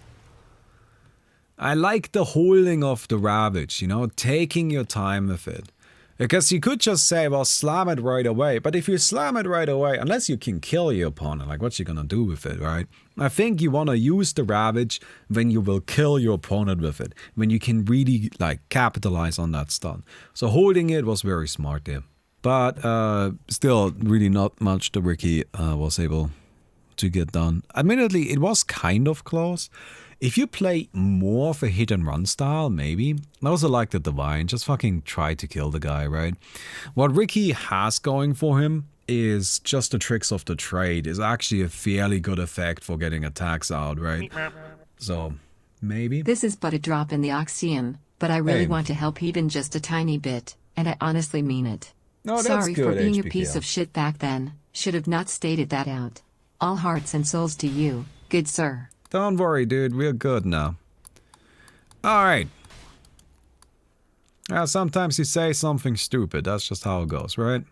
I like the holding of the Ravage, you know, taking your time with it. Because you could just say, well, slam it right away. But if you slam it right away, unless you can kill your opponent, like what you gonna do with it, right? I think you wanna use the Ravage when you will kill your opponent with it. When you can really, like, capitalize on that stun. So holding it was very smart there. But still, really not much the Riki was able to get done. Admittedly, it was kind of close. If you play more of a hit and run style, maybe. I also like the Divine, just fucking try to kill the guy, right? What Riki has going for him is just the tricks of the trade. Is actually a fairly good effect for getting attacks out, right? So, maybe. This is but a drop in the ocean, but I really want to help even just a tiny bit, and I honestly mean it. No, that's Sorry good, for being HBK. a piece of shit back then. Should have not stated that out. All hearts and souls to you, good sir. Don't worry, dude. We're good now. Alright. Sometimes you say something stupid. That's just how it goes, right?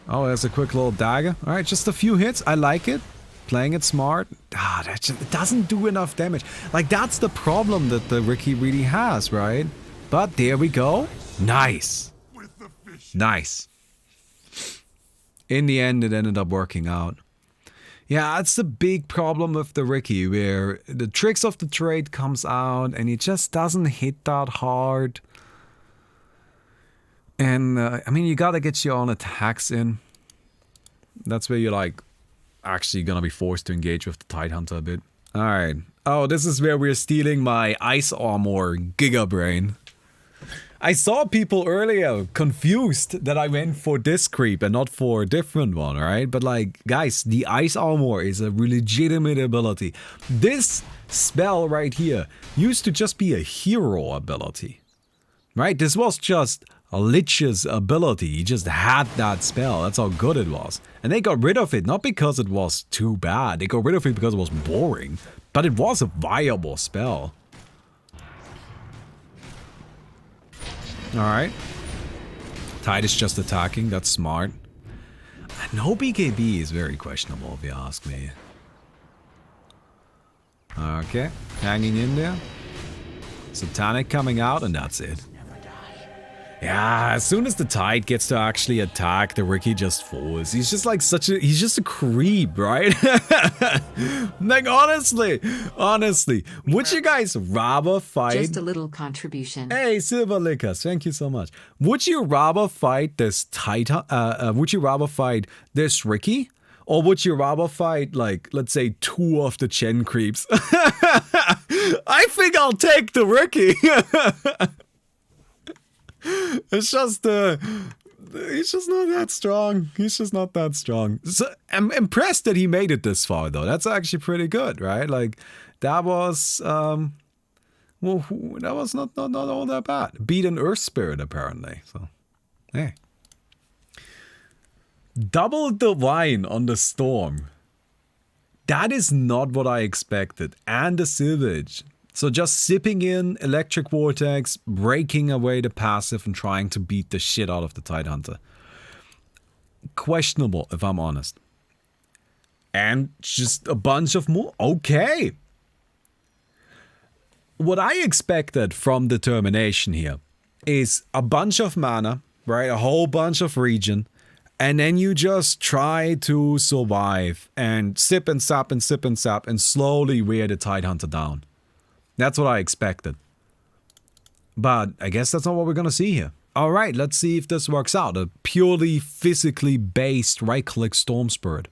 Oh, there's a quick little dagger. Alright, just a few hits. I like it. Playing it smart. That just, it doesn't do enough damage. Like, that's the problem that the Riki really has, right? But there we go. Nice. Nice. In the end, it ended up working out. Yeah, that's the big problem with the Riki, where the tricks of the trade comes out and it just doesn't hit that hard. And, I mean, you gotta get your own attacks in. That's where you're, like, actually gonna be forced to engage with the Tidehunter a bit. Alright. Oh, this is where we're stealing my Ice Armor Giga Brain. I saw people earlier confused that I went for this creep and not for a different one, right? But like, guys, the Ice Armor is a legitimate ability. This spell right here used to just be a hero ability, right? This was just a Lich's ability. He just had that spell. That's how good it was. And they got rid of it, not because it was too bad. They got rid of it because it was boring. But it was a viable spell. Alright. Tide is just attacking, that's smart. No BKB is very questionable if you ask me. Okay, hanging in there. Satanic coming out and that's it. Yeah, as soon as the Tide gets to actually attack, the Riki just falls. He's just like he's just a creep, right? Like honestly, would you guys rather fight? Just a little contribution. Hey, Silver Lickers, thank you so much. Would you rather fight this would you rather fight this Riki? Or would you rather fight, like, let's say 2 of the Chen creeps? I think I'll take the Riki. It's just, he's just not that strong. He's just not that strong. So I'm impressed that he made it this far, though. That's actually pretty good, right? Like, that was, well, that was not all that bad. Beat an Earth Spirit, apparently. So, hey. Double Divine on the Storm. That is not what I expected. And the Silvage. So just sipping in Electric Vortex, breaking away the passive and trying to beat the shit out of the Tidehunter. Questionable, if I'm honest. And just a bunch of more. Okay. What I expected from Determination here is a bunch of mana, right? A whole bunch of regen. And then you just try to survive and sip and sap and sip and sap and slowly wear the Tidehunter down. That's what I expected. But I guess that's not what we're gonna see here. Alright, let's see if this works out. A purely physically based right-click Storm Spirit.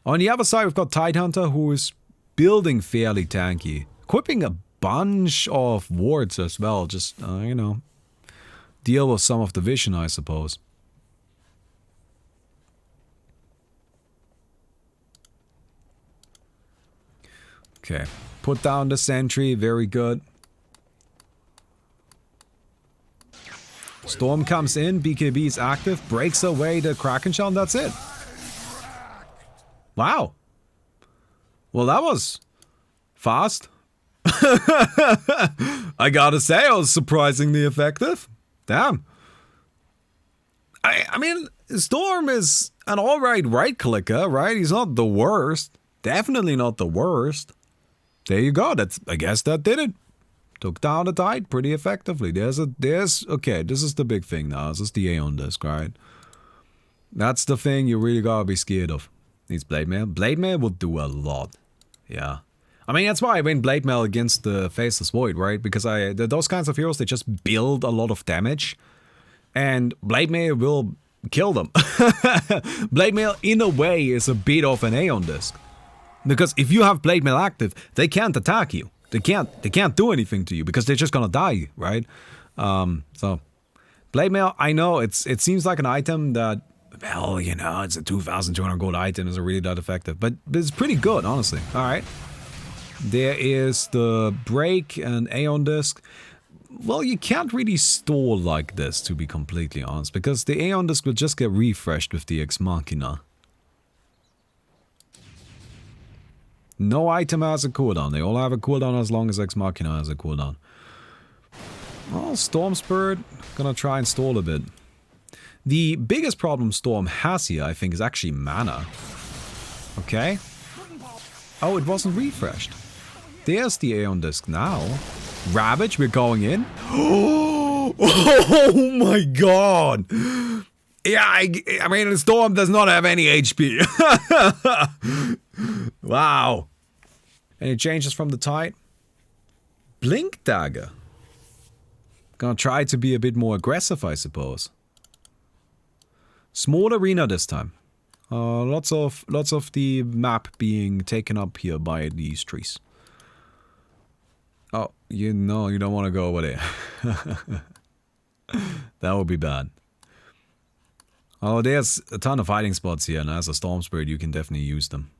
On the other side, we've got Tidehunter, who is building fairly tanky. Equipping a bunch of wards as well. Just, you know, deal with some of the vision, I suppose. Okay, put down the sentry, very good. Storm comes in, BKB is active, breaks away the Kraken Shell, and that's it. Wow. Well, that was fast. I gotta say, I was surprisingly effective. Damn. I mean, Storm is an alright right-clicker, right? He's not the worst. Definitely not the worst. There you go. I guess that did it. Took down the Tide pretty effectively. Okay, this is the big thing now. This is the Aeon Disc, right? That's the thing you really gotta be scared of. Needs Blade Mail. Blade Mail will do a lot. Yeah. I mean, that's why I win Blade Mail against the Faceless Void, right? Because those kinds of heroes, they just build a lot of damage. And Blade Mail will kill them. Blade Mail, in a way, is a bit of an Aeon Disc. Because if you have Blade Mail active, they can't attack you. They can't do anything to you because they're just gonna die, right? So Blade Mail, I know it seems like an item that, well, you know, it's a 2,200 gold item, is really that effective, but it's pretty good, honestly. All right, there is the break and Aeon Disc. Well, you can't really store like this, to be completely honest, because the Aeon Disc will just get refreshed with the Ex Machina. No item has a cooldown. They all have a cooldown as long as Ex Machina has a cooldown. Well, Storm Spirit, gonna try and stall a bit. The biggest problem Storm has here, I think, is actually mana. Okay. Oh, it wasn't refreshed. There's the Aeon Disc now. Ravage, we're going in. Oh my god! Yeah, I mean, Storm does not have any HP. Wow. Any changes from the Tide? Blink Dagger. Gonna try to be a bit more aggressive, I suppose. Small arena this time. Lots of the map being taken up here by these trees. Oh, you know, you don't want to go over there. That would be bad. Oh, there's a ton of hiding spots here, and as a Storm Spirit, you can definitely use them.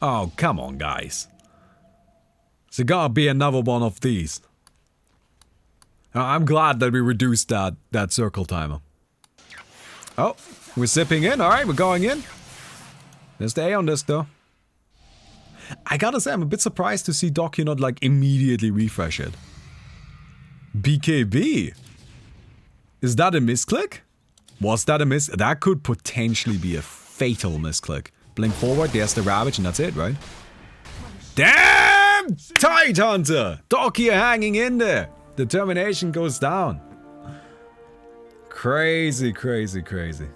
Oh, come on, guys. There's gotta be another one of these. I'm glad that we reduced that circle timer. Oh, we're zipping in. Alright, we're going in. There's the Aeon Disc, though. I gotta say, I'm a bit surprised to see Docu not, like, immediately refresh it. BKB? Is that a misclick? Was that a miss? That could potentially be a fatal misclick. Blink forward, there's the Ravage, and that's it, right? Damn! Tidehunter! Dokia hanging in there. Determination goes down. Crazy, crazy, crazy.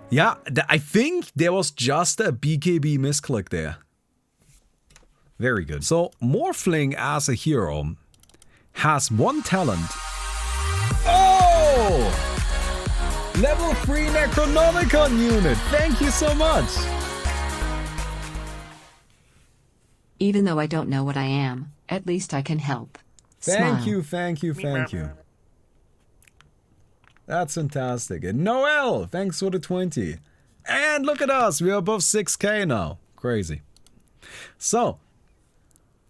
Yeah, I think there was just a BKB misclick there. Very good. So, Morphling as a hero has one talent. Oh! Level 3 Necronomicon unit. Thank you so much. Even though I don't know what I am, at least I can help. Thank Smile. you, thank you, thank you. That's fantastic. And Noel, thanks for the 20. And look at us, we're above 6k now. Crazy. So,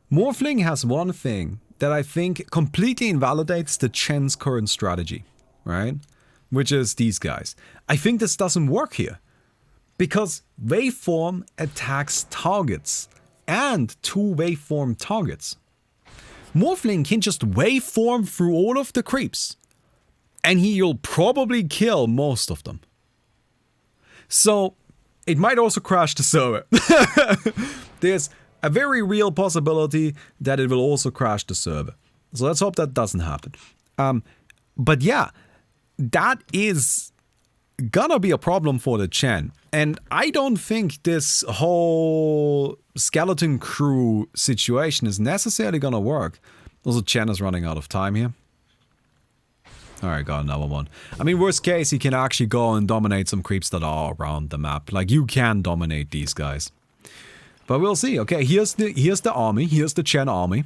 Morphling has one thing that I think completely invalidates the Chen's current strategy, right? Which is these guys. I think this doesn't work here. Because waveform attacks targets. And 2 waveform targets. Morphling can just waveform through all of the creeps. And he'll probably kill most of them. So, it might also crash the server. There's a very real possibility that it will also crash the server. So let's hope that doesn't happen. But yeah, that is gonna be a problem for the Chen. And I don't think this whole skeleton crew situation is necessarily gonna work. Also, Chen is running out of time here. Alright, got another one. I mean, worst case, he can actually go and dominate some creeps that are around the map. Like, you can dominate these guys. But we'll see. Okay, here's the army. Here's the Chen army.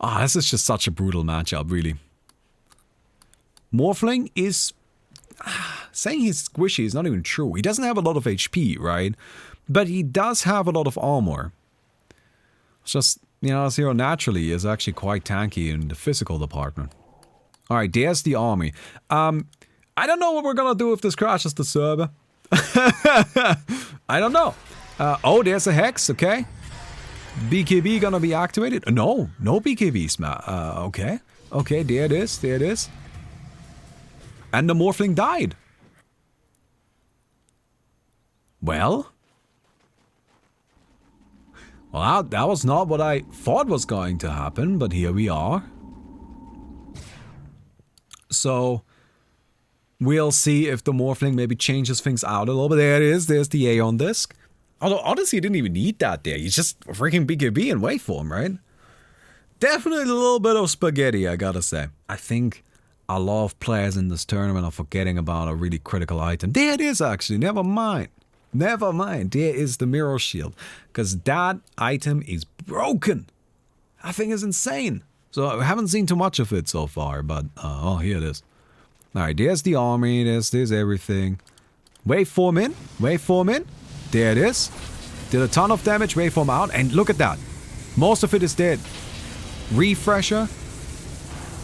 Ah, this is just such a brutal matchup, really. Morphling is... saying he's squishy is not even true. He doesn't have a lot of HP, right? But he does have a lot of armor. It's just, you know, Zero naturally is actually quite tanky in the physical department. Alright, there's the army. I don't know what we're gonna do if this crashes the server. I don't know. Oh, there's a Hex, okay. BKB gonna be activated? No, no BKBs, okay. Okay, there it is, there it is. And the Morphling died. Well, that was not what I thought was going to happen, but here we are. So, we'll see if the Morphling maybe changes things out a little bit. There it is, there's the Aeon Disc. Although, honestly, you didn't even need that there. You just freaking BKB in waveform, right? Definitely a little bit of spaghetti, I gotta say. I think a lot of players in this tournament are forgetting about a really critical item. There it is, actually. Never mind. Never mind. There is the Mirror Shield. Because that item is broken. That thing is insane. So I haven't seen too much of it so far, but... oh, here it is. Alright, there's the army. There's everything. Waveform in. Waveform in. There it is. Did a ton of damage. Waveform out. And look at that. Most of it is dead. Refresher.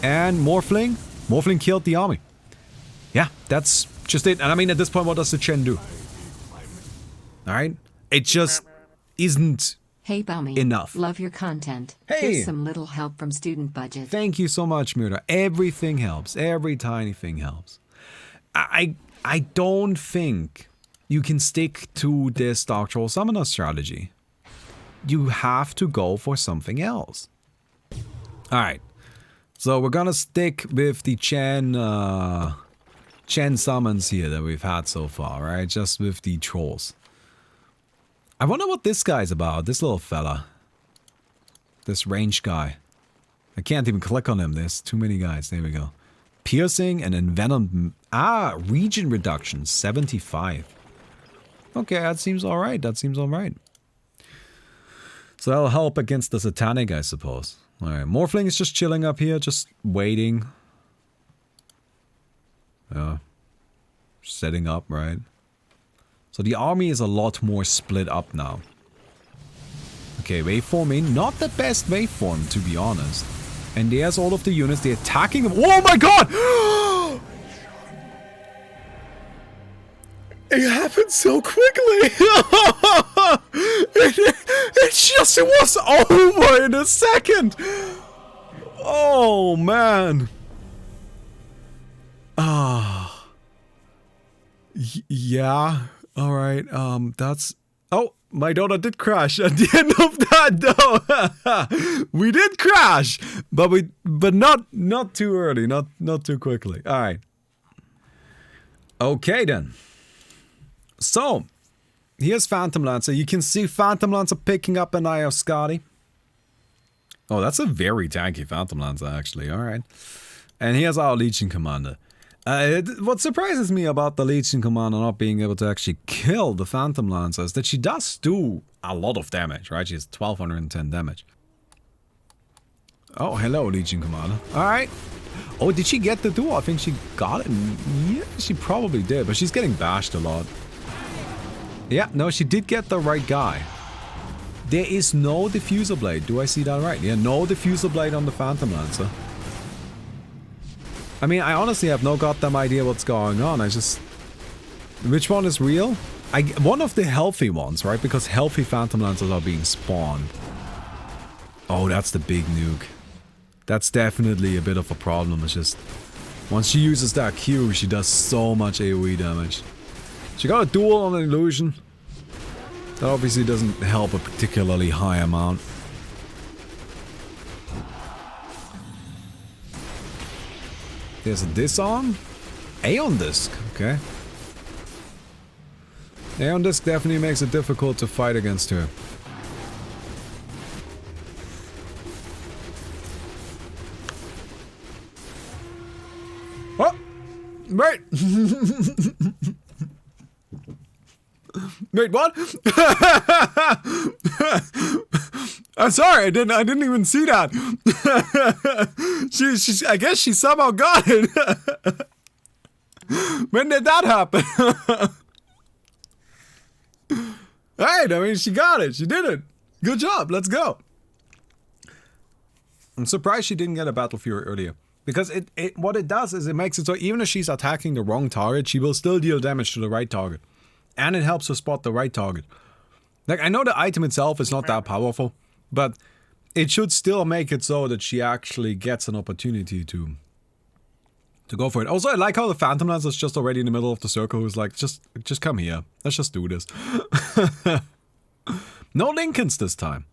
And Morphling. Morphling killed the army. Yeah, that's just it. And I mean, at this point, what does the Chen do? Alright? It just isn't Hey Baumi, enough. Love your content. Hey! Here's some little help from student budget. Thank you so much, Murda. Everything helps. Every tiny thing helps. I don't think you can stick to this Dark Troll Summoner strategy. You have to go for something else. Alright. So we're gonna stick with the Chen summons here that we've had so far, right? Just with the trolls. I wonder what this guy's about, this little fella. This range guy. I can't even click on him, there's too many guys. There we go. Piercing and envenom. Ah, region reduction, 75. Okay, that seems alright, that seems alright. So that'll help against the Satanic, I suppose. Alright, Morphling is just chilling up here, just waiting. Setting up, right? So the army is a lot more split up now. Okay, waveform in. Not the best waveform, to be honest. And there's all of the units. They're attacking them. Oh my god! It happened so quickly! it was over in a second! Oh, man. Yeah. All right. That's... Oh, my Dota did crash at the end of that, though. We did crash, but not too early, not too quickly. All right. Okay, then. So, here's Phantom Lancer. You can see Phantom Lancer picking up an Eye of Scotty. Oh, that's a very tanky Phantom Lancer, actually. All right. And here's our Legion Commander. What surprises me about the Legion Commander not being able to actually kill the Phantom Lancer is that she does do a lot of damage, right? She has 1210 damage. Oh, hello, Legion Commander. Alright. Oh, did she get the duel? I think she got it. Yeah, she probably did, but she's getting bashed a lot. Yeah, no, she did get the right guy. There is no Diffuser Blade. Do I see that right? Yeah, no Diffuser Blade on the Phantom Lancer. I mean, I honestly have no goddamn idea what's going on. I just... Which one is real? One of the healthy ones, right? Because healthy Phantom Lancers are being spawned. Oh, that's the big nuke. That's definitely a bit of a problem. It's just... Once she uses that Q, she does so much AoE damage. She got a duel on an illusion. That obviously doesn't help a particularly high amount. There's a disarm. Aeon Disc, okay. Aeon Disc definitely makes it difficult to fight against her. Oh! Wait! Wait, what? I'm sorry, I didn't even see that. I guess she somehow got it. When did that happen? Right, I mean, she got it. She did it. Good job. Let's go. I'm surprised she didn't get a Battle Fury earlier. Because what it does is it makes it so even if she's attacking the wrong target, she will still deal damage to the right target. And it helps her spot the right target. Like, I know the item itself is not that powerful, but it should still make it so that she actually gets an opportunity to go for it. Also, I like how the Phantom Lancer is just already in the middle of the circle who's like, just come here. Let's just do this. No Lincolns this time.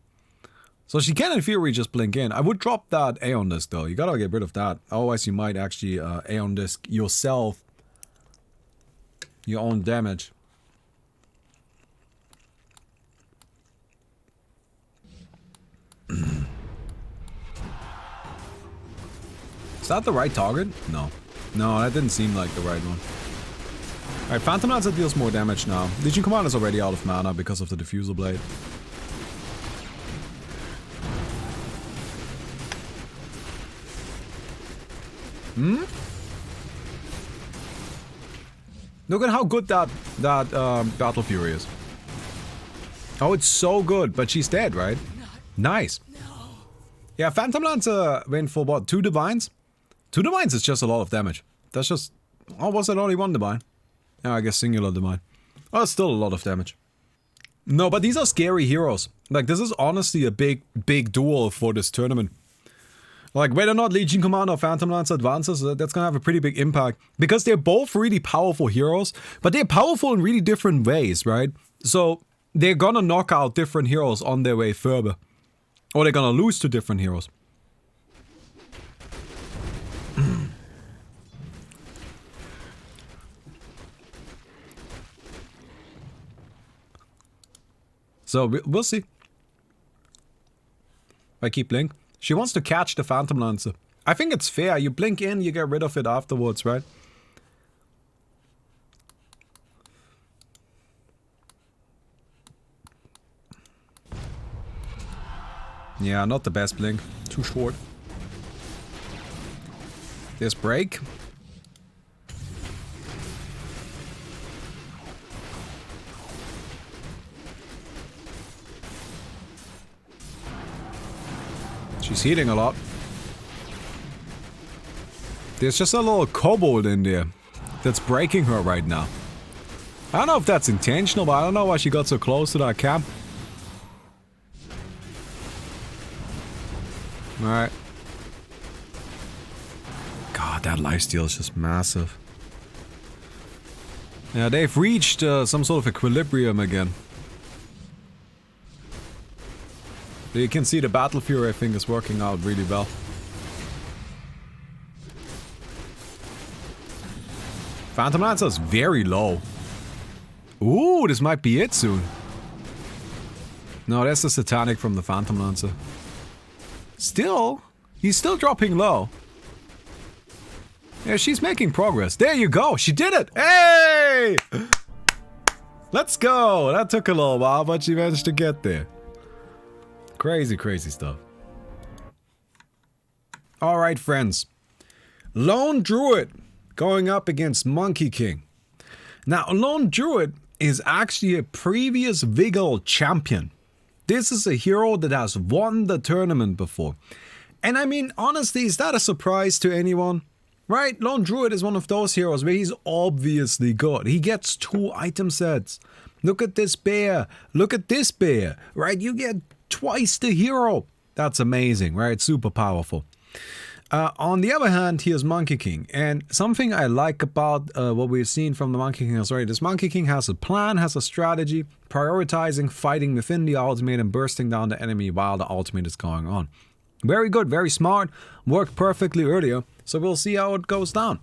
So she can in theory just blink in. I would drop that Aeon Disc though. You gotta get rid of that. Otherwise you might actually Aeon Disc yourself your own damage. Is that the right target? No. No, that didn't seem like the right one. Alright, Phantom Lancer deals more damage now. Legion Commander's already out of mana because of the Diffuser Blade. Look at how good that Battle Fury is. Oh, it's so good, but she's dead, right? Nice. Yeah, Phantom Lancer went for what, 2 Divines? 2 Divines is just a lot of damage. That's just... Oh, was it only 1 Divine? Yeah, I guess singular Divine. Oh, it's still a lot of damage. No, but these are scary heroes. Like, this is honestly a big duel for this tournament. Like, whether or not Legion Commander or Phantom Lancer advances, that's gonna have a pretty big impact. Because they're both really powerful heroes, but they're powerful in really different ways, right? So, they're gonna knock out different heroes on their way further. Or they're gonna lose to different heroes. So, we'll see. I keep blink. She wants to catch the Phantom Lancer. I think it's fair. You blink in, you get rid of it afterwards, right? Yeah, not the best blink. Too short. There's break. She's healing a lot. There's just a little kobold in there that's breaking her right now. I don't know if that's intentional, but I don't know why she got so close to that camp. Alright. God, that lifesteal is just massive. Yeah, they've reached some sort of equilibrium again. You can see the Battle Fury, I think, is working out really well. Phantom Lancer is very low. Ooh, this might be it soon. No, that's the Satanic from the Phantom Lancer. Still, he's still dropping low. Yeah, she's making progress. There you go, she did it! Hey! Let's go! That took a little while, but she managed to get there. Crazy, crazy stuff. Alright, friends. Lone Druid going up against Monkey King. Now, Lone Druid is actually a previous WIGAL champion. This is a hero that has won the tournament before. And I mean, honestly, is that a surprise to anyone? Right? Lone Druid is one of those heroes where he's obviously good. He gets 2 item sets. Look at this bear. Look at this bear. Right? You get twice the hero. That's amazing, right? Super powerful. On the other hand, here's Monkey King. And something I like about what we've seen from the Monkey King is, right, this Monkey King has a plan, has a strategy, prioritizing fighting within the ultimate and bursting down the enemy while the ultimate is going on. Very good, very smart, worked perfectly earlier, so we'll see how it goes down.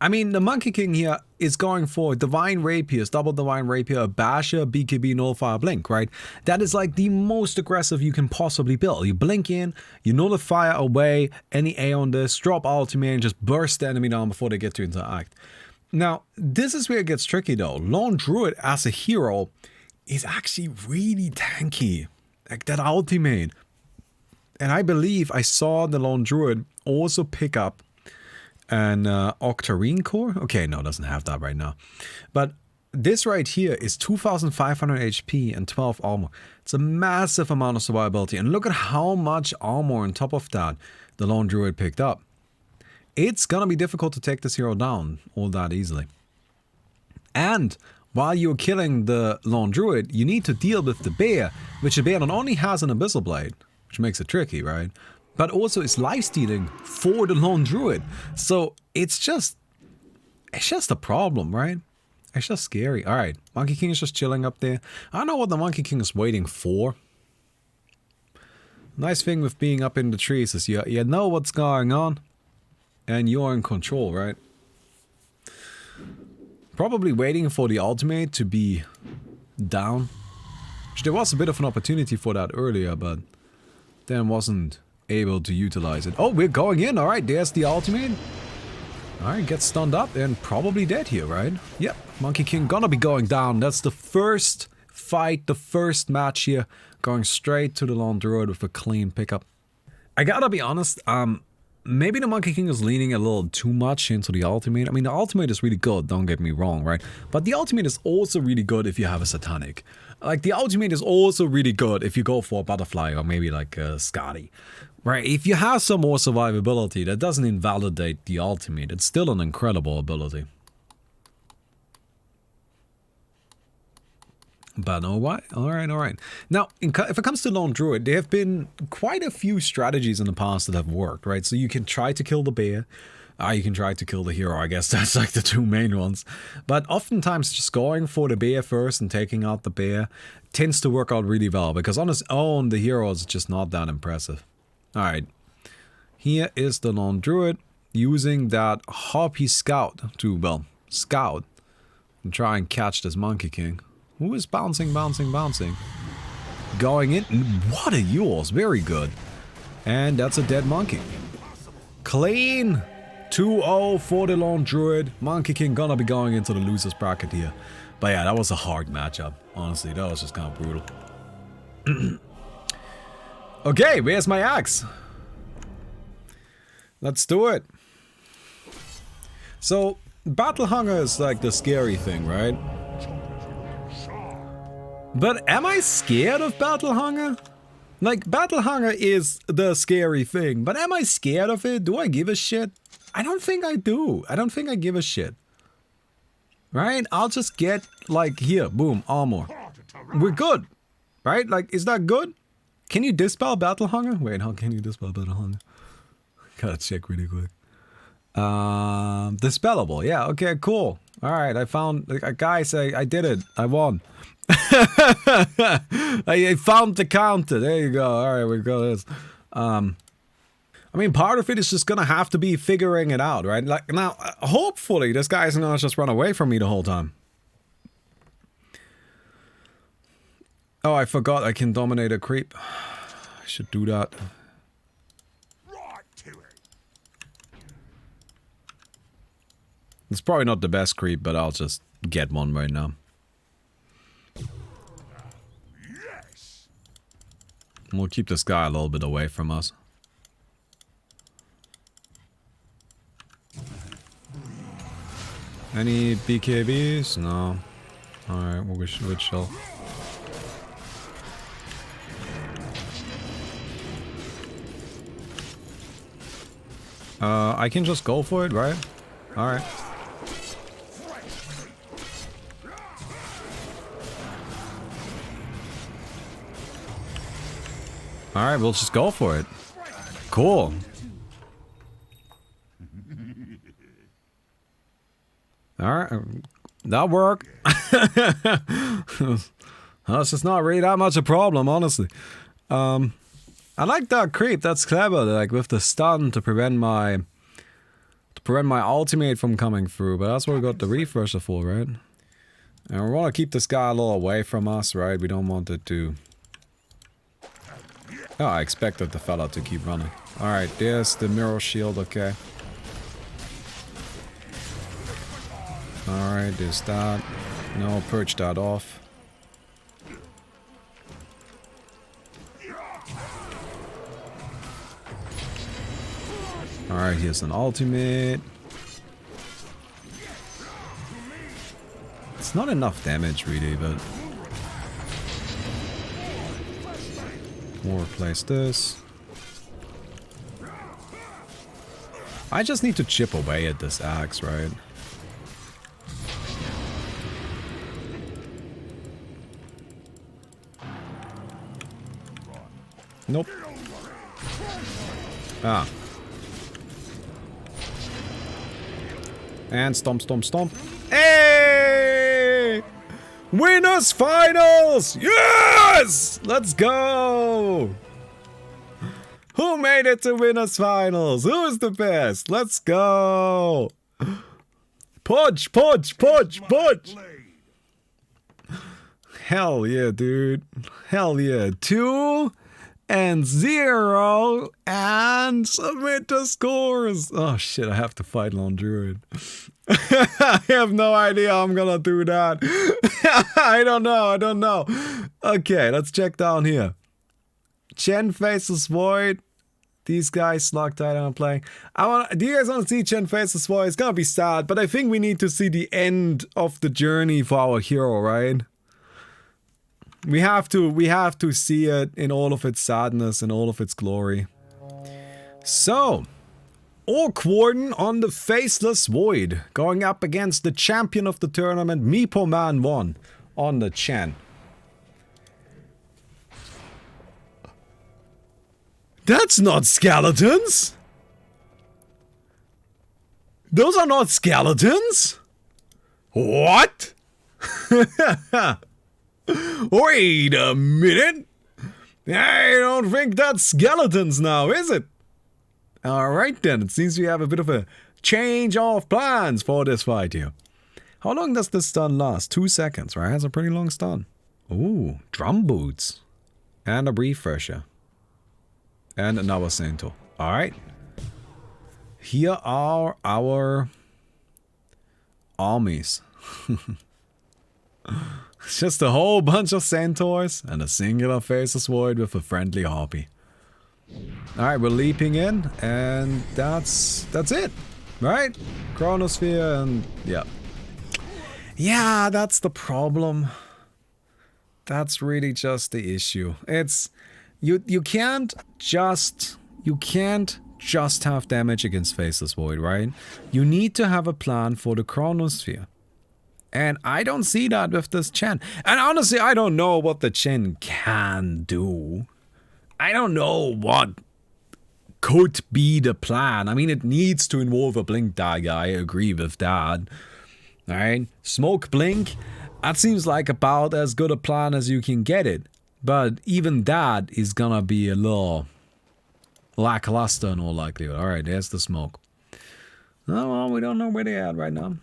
I mean, the Monkey King here is going for Divine Rapiers, Double Divine Rapier, Basher, BKB, Nullify, Blink, right? That is like the most aggressive you can possibly build. You blink in, you nullify away any A on this, drop ultimate and just burst the enemy down before they get to interact. Now, this is where it gets tricky though. Lone Druid as a hero is actually really tanky. Like that ultimate. And I believe I saw the Lone Druid also pick up an Octarine Core. Okay, no, it doesn't have that right now. But this right here is 2500 HP and 12 armor. It's a massive amount of survivability. And look at how much armor on top of that the Lone Druid picked up. It's gonna be difficult to take this hero down all that easily. And while you're killing the Lone Druid, you need to deal with the bear, which the bear not only has an Abyssal Blade, which makes it tricky, right? But also is lifestealing for the Lone Druid. So it's just a problem, right? It's just scary. Alright, Monkey King is just chilling up there. I don't know what the Monkey King is waiting for. Nice thing with being up in the trees is you know what's going on. And you're in control, right? Probably waiting for the ultimate to be down. Which there was a bit of an opportunity for that earlier, but then wasn't able to utilize it. Oh, we're going in. Alright, there's the ultimate. Alright, gets stunned up and probably dead here, right? Yep, Monkey King gonna be going down. That's the first fight, the first match here. Going straight to the Lone Druid with a clean pickup. I gotta be honest, maybe the Monkey King is leaning a little too much into the ultimate. I mean, the ultimate is really good, don't get me wrong, right? But the ultimate is also really good if you have a Satanic. Like, the ultimate is also really good if you go for a Butterfly or maybe like a Scotty. Right, if you have some more survivability, that doesn't invalidate the ultimate. It's still an incredible ability. But alright. Now, if it comes to Lone Druid, there have been quite a few strategies in the past that have worked, right? So you can try to kill the bear, you can try to kill the hero, I guess that's like the 2 main ones. But oftentimes just going for the bear first and taking out the bear tends to work out really well, because on its own, the hero is just not that impressive. Alright, here is the Lone Druid using that Harpy Scout to, well, scout and try and catch this Monkey King. Who is bouncing. Going in. What a yours. Very good. And that's a dead monkey. Clean. 2-0 for the Lone Druid. Monkey King gonna be going into the loser's bracket here. But yeah, that was a hard matchup. Honestly, that was just kind of brutal. Okay, where's my axe? Let's do it. So, Battle Hunger is like the scary thing, right? But am I scared of Battle Hunger? Like, Battle Hunger is the scary thing, but am I scared of it? Do I give a shit? I don't think I do. I don't think I give a shit. Right? I'll just get, like, here, boom, armor. We're good. Right? Like, is that good? Can you dispel Battle Hunger? Wait, how can you dispel Battle Hunger? Gotta check really quick. Dispellable, yeah, okay, cool. Alright, I found... Guys, I did it. I won. I found the counter. There you go. Alright, we got this. I mean, part of it is just gonna have to be figuring it out, right? Like, now, hopefully this guy isn't gonna just run away from me the whole time. Oh, I forgot I can dominate a creep. I should do that. It's probably not the best creep, but I'll just get one right now. We'll keep this guy a little bit away from us. Any BKBs? No. Alright, we'll chill. I can just go for it, right? Alright. Alright, we'll just go for it. Cool. Alright, that worked. That's just not really that much a problem, honestly. I like that creep, that's clever, like with the stun to prevent my ultimate from coming through, but that's what we got the refresher for, right? And we want to keep this guy a little away from us, right? We don't want it to... Oh, I expected the fella to keep running. Alright, there's the mirror shield, okay. Alright, there's that. No, purge that off. Alright, here's an ultimate. It's not enough damage, really, but... More replace this. I just need to chip away at this axe, right? Nope. Ah. And stomp, stomp, stomp. Hey! Winners finals! Yes! Let's go! Who made it to winners finals? Who's the best? Let's go! Pudge, Pudge, Pudge, Pudge! Hell yeah, dude. Hell yeah. 2 and 0 and submit the scores. Oh shit, I have to fight on Druid. I have no idea how I'm gonna do that. I don't know. Okay, let's check down here. Chen Faceless Void. These guys, Slark, Tidehunter playing. Do you guys want to see Chen Faceless Void? It's gonna be sad, but I think we need to see the end of the journey for our hero, right? We have to see it in all of its sadness and all of its glory. So, Orc Warden on the Faceless Void, going up against the champion of the tournament, Meepo Man 1, on the Chen. That's not skeletons! Those are not skeletons! What? Wait a minute! I don't think that's skeletons now, is it? Alright then, it seems we have a bit of a change of plans for this fight here. How long does this stun last? 2 seconds, right? That's a pretty long stun. Ooh, drum boots. And a refresher. And another Centaur. Alright. Here are our armies. It's just a whole bunch of Centaurs and a singular Faceless Void with a friendly Harpy. Alright, we're leaping in, and that's it, right? Chronosphere and yeah. Yeah, that's the problem. That's really just the issue. It's you can't just have damage against Faceless Void, right? You need to have a plan for the Chronosphere. And I don't see that with this Chen. And honestly, I don't know what the Chen can do. I don't know what could be the plan. I mean, it needs to involve a Blink Dagger, I agree with that. Alright, smoke blink. That seems like about as good a plan as you can get it. But even that is gonna be a little lackluster in all likelihood. Alright, there's the smoke. Oh, well, we don't know where they're at right now.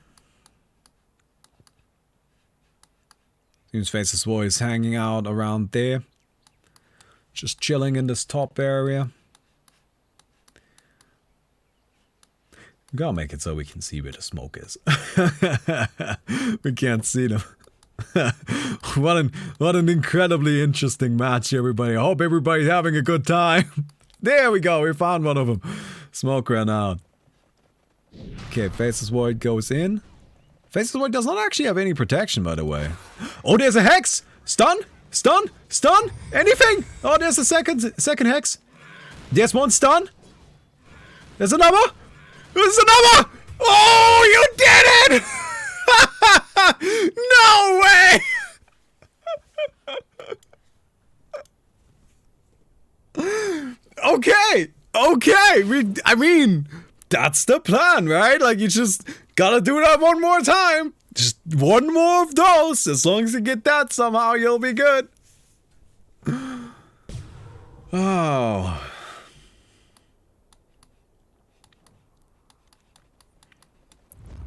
Seems Faceless Voice hanging out around there. Just chilling in this top area. We gotta make it so we can see where the smoke is. We can't see them. What an incredibly interesting match, everybody. I hope everybody's having a good time. There we go, we found one of them. Smoke ran out. Okay, Faceless Void goes in. Faceless Void does not actually have any protection, by the way. Oh, there's a Hex! Stun! Stun! Stun! Anything! Oh, there's a second Hex. There's one stun. There's another! There's another! Oh, you did it! No way! Okay, I mean, that's the plan, right? Like, you just gotta do that one more time. Just one more of those. As long as you get that somehow, you'll be good. Oh.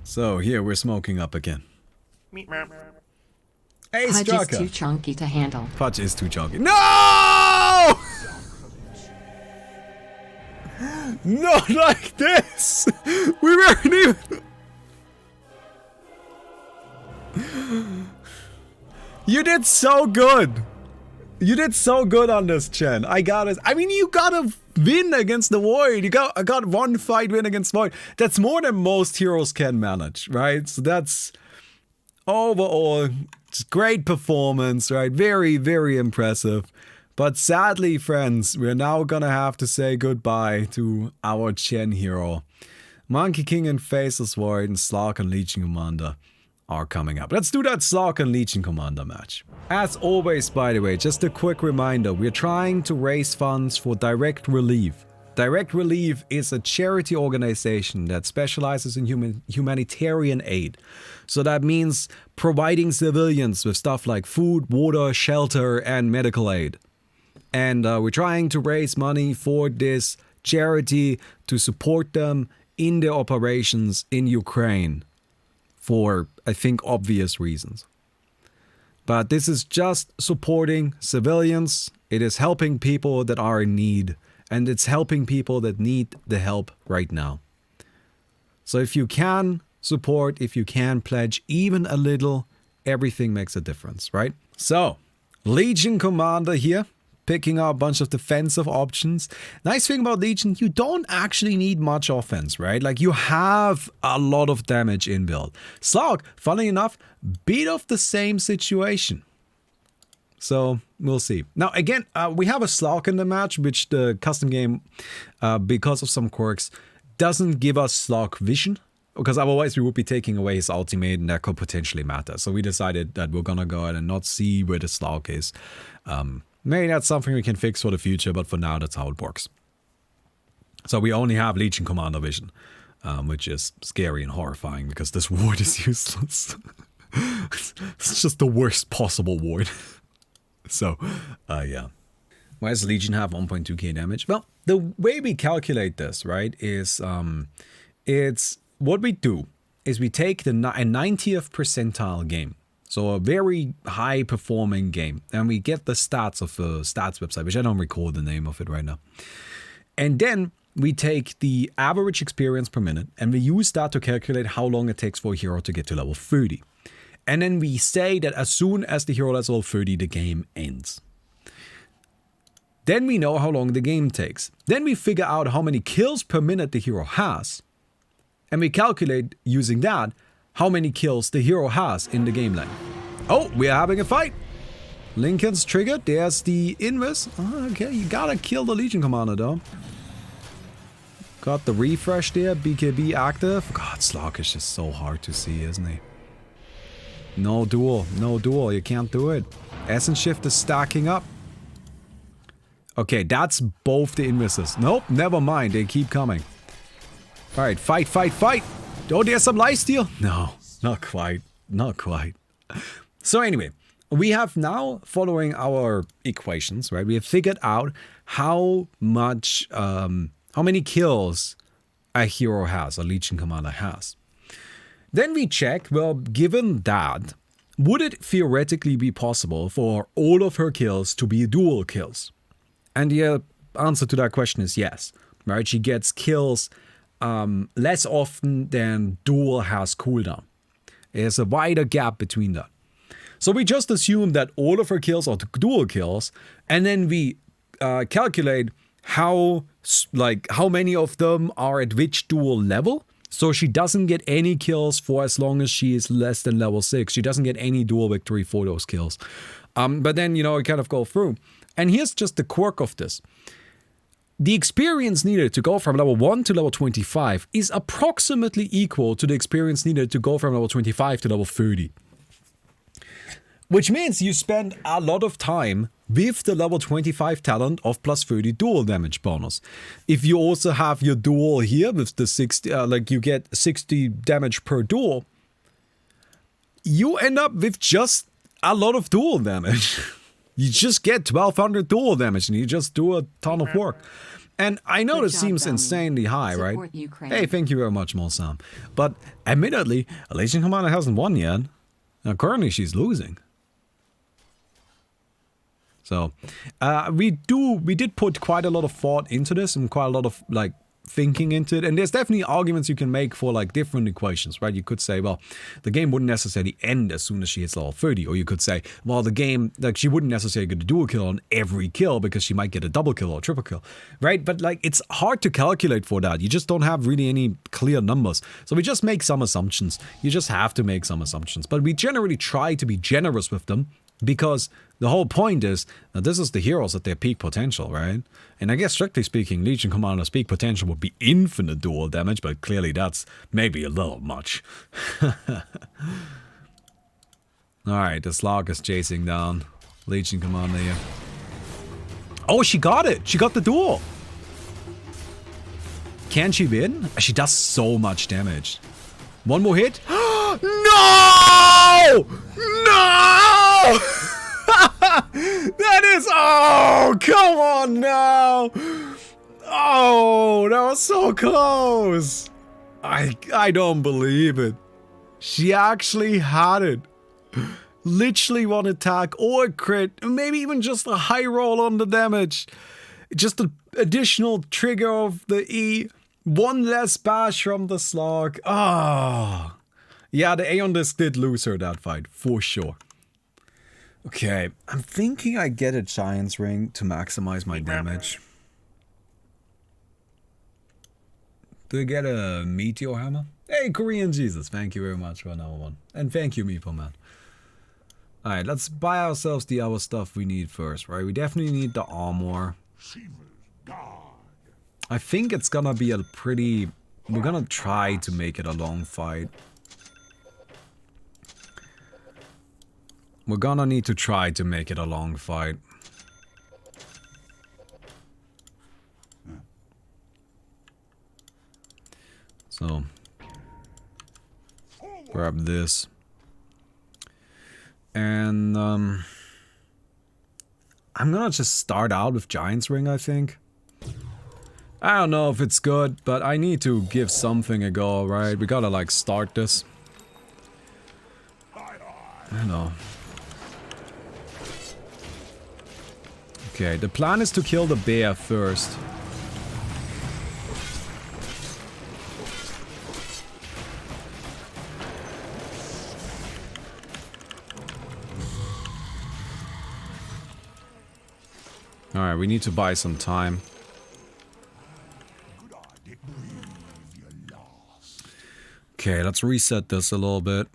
So, here we're smoking up again. Hey, Pudge is Striker. too chunky to handle. Pudge is too chunky. No! Not like this! We weren't even... You did so good! You did so good on this, Chen. I mean, you gotta win against the Void. I got one fight win against Void. That's more than most heroes can manage, right? So that's... Overall, just great performance, right? Very, very impressive. But sadly, friends, we're now gonna have to say goodbye to our Chen hero. Monkey King and Faceless Void and Slark and Legion Commander are coming up. Let's do that Slark and Legion Commander match. As always, by the way, just a quick reminder, we're trying to raise funds for Direct Relief. Direct Relief is a charity organization that specializes in humanitarian aid. So that means providing civilians with stuff like food, water, shelter, and medical aid. And we're trying to raise money for this charity to support them in their operations in Ukraine for, I think, obvious reasons. But this is just supporting civilians. It is helping people that are in need. And it's helping people that need the help right now. So if you can support, if you can pledge even a little, everything makes a difference, right? So, Legion Commander here, picking up a bunch of defensive options. Nice thing about Legion, you don't actually need much offense, right? Like, you have a lot of damage inbuilt. Slark, funny enough, bit of the same situation. So, we'll see. Now, again, we have a Slark in the match, which the custom game, because of some quirks, doesn't give us Slark vision. Because otherwise we would be taking away his ultimate and that could potentially matter. So we decided that we're gonna go ahead and not see where the Slark is. Maybe that's something we can fix for the future, but for now that's how it works. So we only have Legion Commander vision, which is scary and horrifying because this ward is useless. It's just the worst possible ward. So, yeah. Why does Legion have 1.2k damage? Well, the way we calculate this, right, is it's what we do is we take a 90th percentile game, so a very high performing game, and we get the stats of the stats website, which I don't recall the name of it right now. And then we take the average experience per minute, and we use that to calculate how long it takes for a hero to get to level 30. And then we say that as soon as the hero is level 30, the game ends. Then we know how long the game takes. Then we figure out how many kills per minute the hero has. And we calculate, using that, how many kills the hero has in the game length. Oh, we are having a fight. Lincoln's triggered. There's the invis. Oh, okay, you gotta kill the Legion Commander, though. Got the refresh there. BKB active. God, Slark is just so hard to see, isn't he? No duel. No duel. You can't do it. Essence Shift is stacking up. Okay, that's both the invises. Nope, never mind. They keep coming. Alright, fight, fight, fight! Oh, there's some lifesteal! No. Not quite. Not quite. So anyway, we have now, following our equations, right? We have figured out how many kills a hero has, a Legion Commander has. Then we check, well, given that, would it theoretically be possible for all of her kills to be dual kills? And the answer to that question is yes, right? She gets kills less often than dual has cooldown. There's a wider gap between that. So we just assume that all of her kills are dual kills, and then we calculate how many of them are at which dual level. So she doesn't get any kills for as long as she is less than level 6. She doesn't get any dual victory for those kills. But then, you know, we kind of go through. And here's just the quirk of this. The experience needed to go from level 1 to level 25 is approximately equal to the experience needed to go from level 25 to level 30. Which means you spend a lot of time with the level 25 talent of plus 30 dual damage bonus. If you also have your dual here with the 60, you get 60 damage per dual, you end up with just a lot of dual damage. You just get 1200 dual damage and you just do a ton of work. And I know this seems insanely high, right? Hey, thank you very much, Molsam. But admittedly, a Legion Commander hasn't won yet. Now, currently she's losing. So, we did put quite a lot of thought into this and quite a lot of, like, thinking into it. And there's definitely arguments you can make for, like, different equations, right? You could say, well, the game wouldn't necessarily end as soon as she hits level 30. Or you could say, well, the game, like, she wouldn't necessarily get a dual kill on every kill because she might get a double kill or a triple kill, right? But, like, it's hard to calculate for that. You just don't have really any clear numbers. So we just make some assumptions. You just have to make some assumptions. But we generally try to be generous with them, because the whole point is that this is the heroes at their peak potential, right? And I guess strictly speaking, Legion Commander's peak potential would be infinite dual damage, but clearly that's maybe a little much. Alright, the Slark is chasing down Legion Commander here. Oh, she got it! She got the duel! Can she win? She does so much damage. One more hit? No! No! That is... Oh, come on now! Oh, that was so close! I don't believe it. She actually had it. Literally one attack or a crit, maybe even just a high roll on the damage. Just an additional trigger of the E. One less bash from the Slark. Ah. Oh. Yeah, the Aeon Disc did lose her that fight, for sure. Okay, I'm thinking I get a Giant's Ring to maximize my damage. Do I get a Meteor Hammer? Hey, Korean Jesus, thank you very much for another one. And thank you, Meeple Man. Alright, let's buy ourselves the other stuff we need first, right? We definitely need the armor. I think it's gonna be a pretty... We're gonna try to make it a long fight. We're gonna need to try to make it a long fight. So, grab this. And, I'm gonna just start out with Giant's Ring, I think. I don't know if it's good, but I need to give something a go, right? We gotta, like, start this. I know. Okay, the plan is to kill the bear first. Alright, we need to buy some time. Okay, let's reset this a little bit.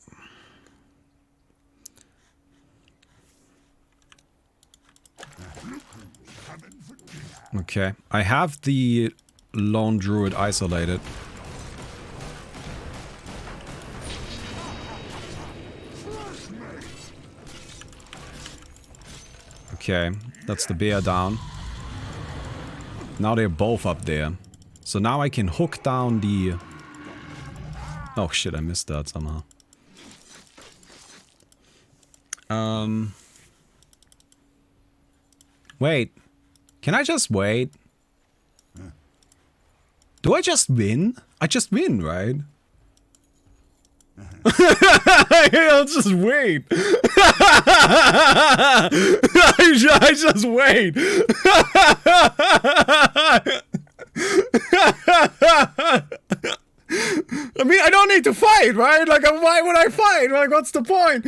Okay, I have the lone druid isolated. Okay, that's the bear down. Now they're both up there. So now I can hook down the... Oh shit, I missed that somehow. Wait. Can I just wait? Do I just win? I just win, right? I'll just wait. I just wait. I mean, I don't need to fight, right? Like, why would I fight? Like, what's the point?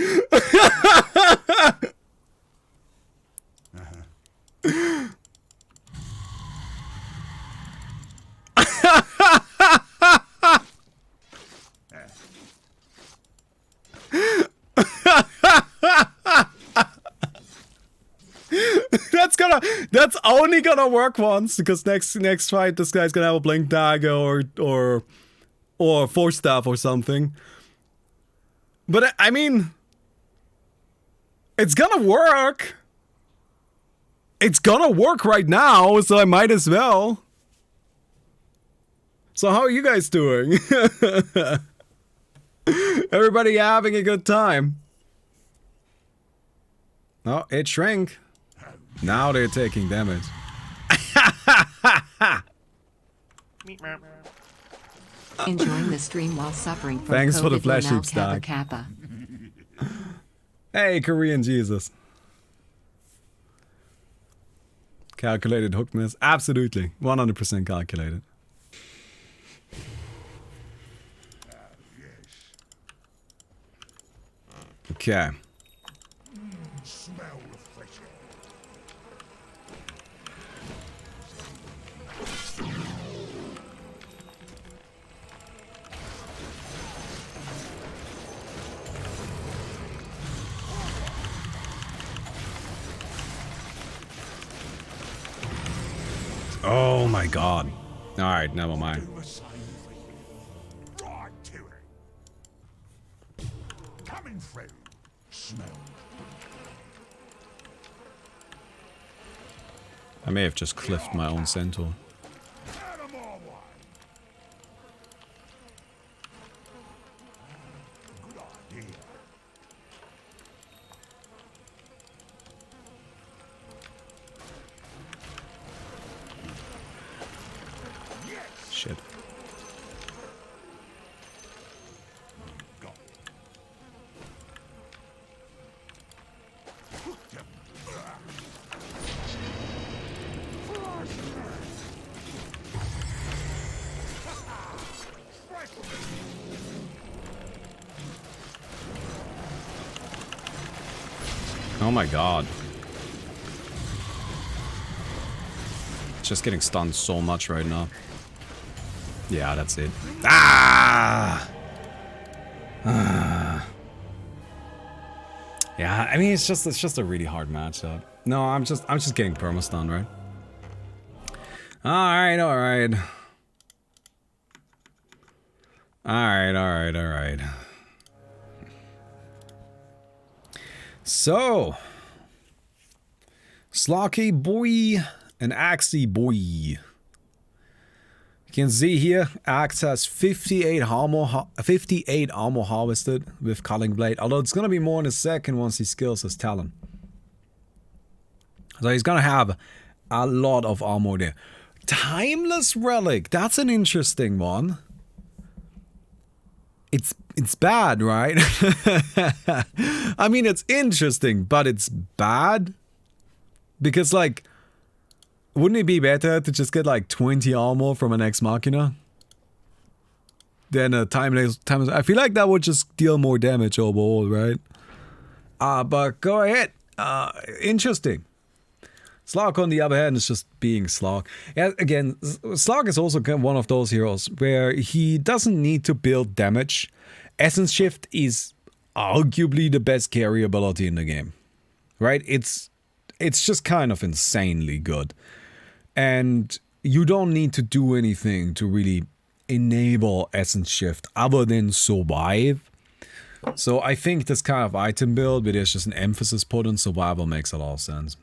That's only gonna work once, because next fight this guy's gonna have a blink dagger or force staff or something. But I mean, it's gonna work. It's gonna work right now, so I might as well. So how are you guys doing? Everybody having a good time? Oh, it shrank. Now they're taking damage. Enjoying the stream while suffering from Thanks COVID for the flash now, sheep stack. Kappa. Hey, Korean Jesus. Calculated hook miss. Absolutely. 100% calculated. Okay. Oh my god. Alright, never mind. I may have just cliffed my own centaur. Shit. Oh my god. Just getting stunned so much right now. Yeah, that's it. Ah! Yeah, I mean it's just a really hard matchup. No, I'm just getting perma-stunned, right? Alright, alright. Alright. So, Slarky boy and Axie boy. You can see here, Axe has 58 armor harvested with Culling Blade, although it's gonna be more in a second once he skills his talent. So he's gonna have a lot of armor there. Timeless Relic, that's an interesting one. It's bad, right? I mean, it's interesting, but it's bad. Because, like, wouldn't it be better to just get, like, 20 armor from an Ex Machina? Than a timeless... I feel like that would just deal more damage overall, right? But go ahead. Interesting. Slark, on the other hand, is just being Slark. Yeah, again, Slark is also one of those heroes where he doesn't need to build damage. Essence Shift is arguably the best carry ability in the game. Right? It's just kind of insanely good. And you don't need to do anything to really enable Essence Shift other than survive. So I think this kind of item build, where there's just an emphasis put on survival, makes a lot of sense.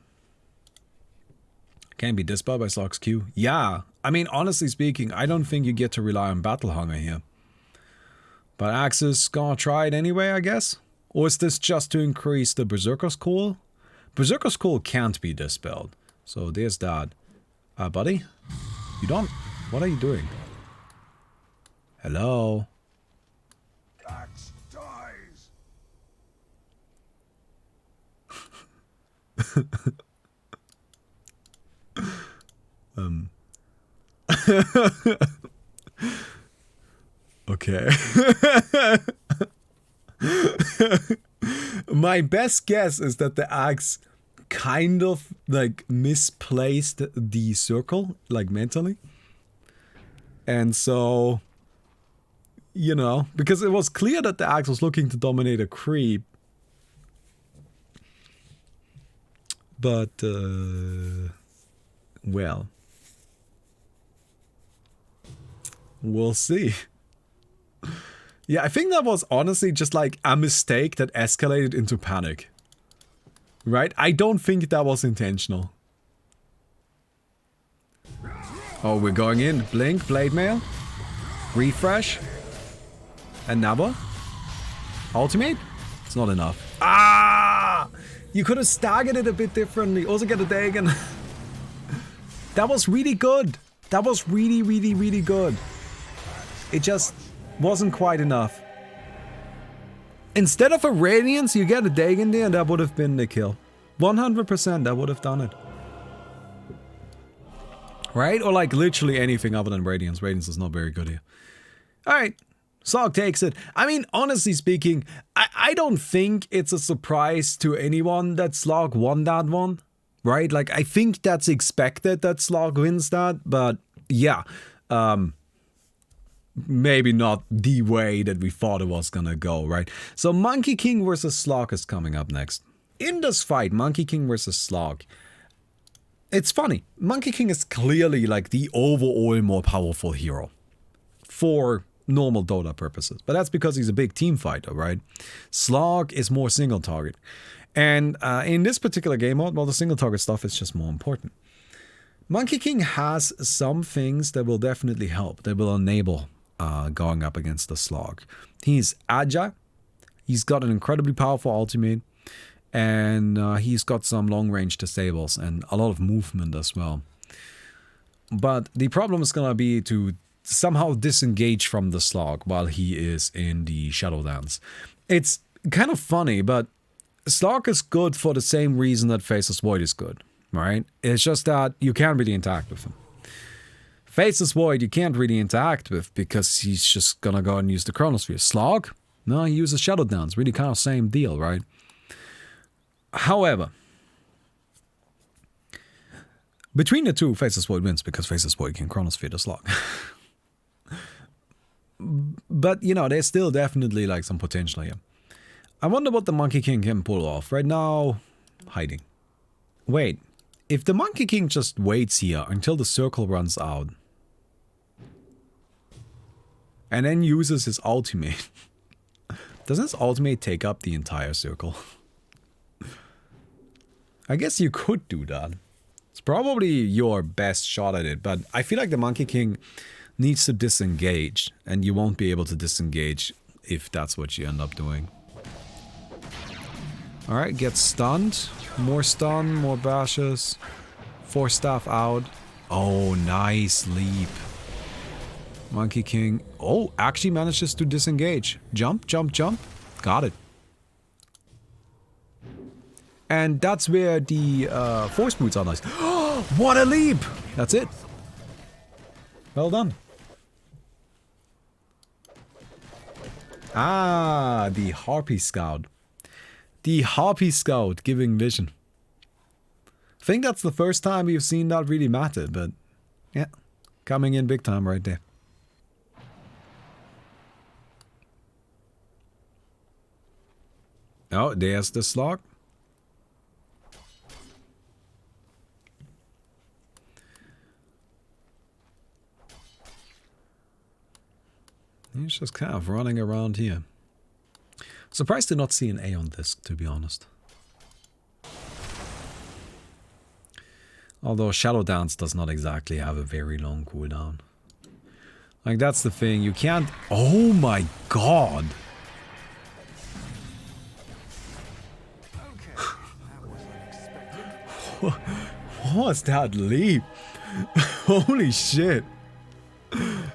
Can be dispelled by Slark's Q. Yeah, I mean, honestly speaking, I don't think you get to rely on Battle Hunger here. But Axe's gonna try it anyway, I guess. Or is this just to increase the Berserker's Call? Berserker's Call can't be dispelled. So there's that. Buddy? You don't... What are you doing? Hello? Axe dies. Okay. My best guess is that the axe kind of like misplaced the circle, like mentally. And so, you know, because it was clear that the axe was looking to dominate a creep. But, well, we'll see. Yeah, I think that was honestly just like a mistake that escalated into panic. Right? I don't think that was intentional. Oh, we're going in. Blink, Blade Mail. Refresh. Another. Ultimate? It's not enough. Ah! You could have staggered it a bit differently. Also get a Dagon. That was really good. That was really, really, really good. It just wasn't quite enough. Instead of a Radiance, you get a Dagon there, and that would have been the kill. 100% that would have done it. Right? Or like literally anything other than Radiance. Radiance is not very good here. Alright. Slark takes it. I mean, honestly speaking, I don't think it's a surprise to anyone that Slark won that one. Right? Like, I think that's expected that Slark wins that. But, yeah. Maybe not the way that we thought it was gonna go, right? So Monkey King versus Slark is coming up next. In this fight, Monkey King versus Slark, it's funny. Monkey King is clearly like the overall more powerful hero for normal Dota purposes. But that's because he's a big team fighter, right? Slark is more single target. And in this particular game mode, well, the single target stuff is just more important. Monkey King has some things that will definitely help. That will enable going up against the Slark. He's agile. He's got an incredibly powerful ultimate. And he's got some long-range disables and a lot of movement as well. But the problem is going to be to somehow disengage from the Slark while he is in the Shadow Dance. It's kind of funny, but Slark is good for the same reason that Faceless Void is good, right? It's just that you can't really interact with him. Faceless Void you can't really interact with because he's just going to go and use the Chronosphere. Slark? No, he uses Shadow Dance. Really kind of same deal, right? However, between the two, Faceless Void wins because Faceless Void can Chronosphere the Slark. But, you know, there's still definitely like some potential here. I wonder what the Monkey King can pull off. Right now, hiding. Wait, if the Monkey King just waits here until the circle runs out and then uses his ultimate, doesn't his ultimate take up the entire circle? I guess you could do that. It's probably your best shot at it, but I feel like the Monkey King needs to disengage, and you won't be able to disengage if that's what you end up doing. Alright, get stunned. More stun, more bashes. Force staff out. Oh, nice leap. Monkey King. Oh, actually manages to disengage. Jump, jump, jump. Got it. And that's where the force boots are nice. What a leap! That's it. Well done. Ah, the Harpy Scout. The Harpy Scout giving vision. I think that's the first time we've seen that really matter, but yeah, coming in big time right there. Oh, there's the Slark. He's just kind of running around here. Surprised to not see an A on this, to be honest. Although Shadow Dance does not exactly have a very long cooldown. Like, that's the thing. You can't... Oh my god! What was that leap? Holy shit.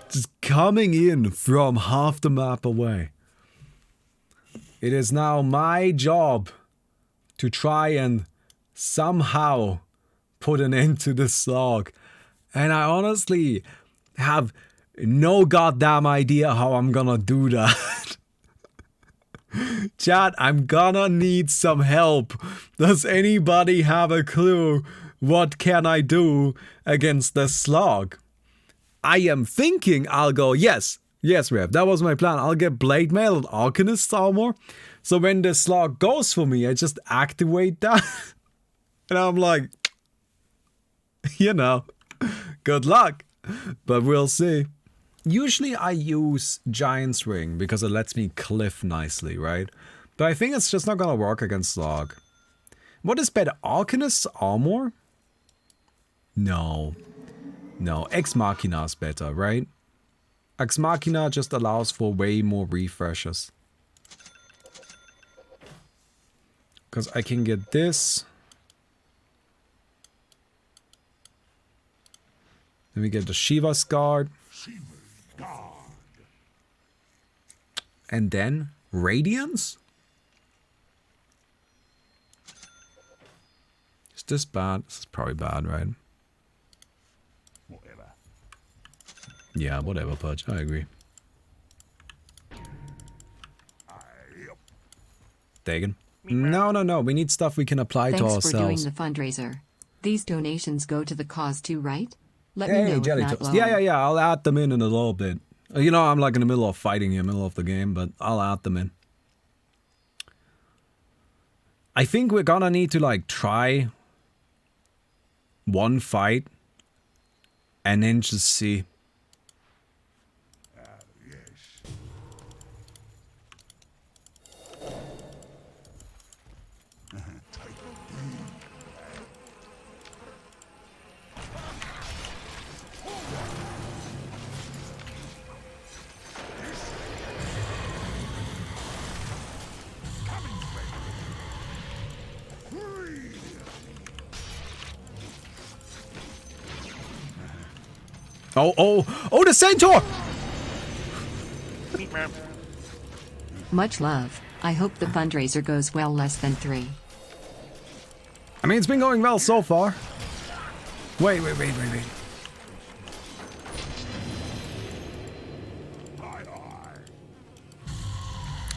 Just coming in from half the map away. It is now my job to try and somehow put an end to this slog. And I honestly have no goddamn idea how I'm gonna do that. Chat, I'm gonna need some help. Does anybody have a clue what can I do against the slog? I am thinking I'll go, yes, Rev, that was my plan. I'll get Blade Mail and Arcanist armor. So when the slog goes for me, I just activate that. And I'm like, you know, good luck. But we'll see. Usually I use Giant's Ring because it lets me cliff nicely, right? But I think it's just not gonna work against Slog. What is better, Arcanist's armor? No. No, Ex Machina is better, right? Ex Machina just allows for way more refreshes. Because I can get this. Then we get the Shiva's Guard. And then Radiance? Is this bad? This is probably bad, right? Whatever. Yeah, whatever, Pudge. I agree. Dagon? No. We need stuff we can apply to ourselves. Thanks for doing the fundraiser. These donations go to the cause too, right? Let me know Jelly if not Toast. lower. Yeah. I'll add them in a little bit. You know, I'm like in the middle of fighting here, middle of the game, but I'll add them in. I think we're gonna need to like try one fight and then just see. Oh, the centaur! Much love. I hope the fundraiser goes well less than 3. I mean, it's been going well so far. Wait.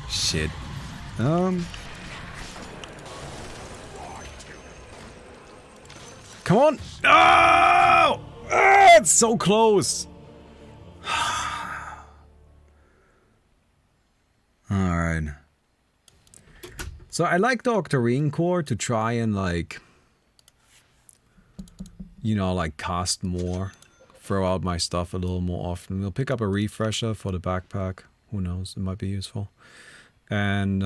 Shit. Come on! Oh! It's so close! Alright. So I like the Octarine Core to try and like, you know, like cast more. Throw out my stuff a little more often. We'll pick up a refresher for the backpack. Who knows, it might be useful. And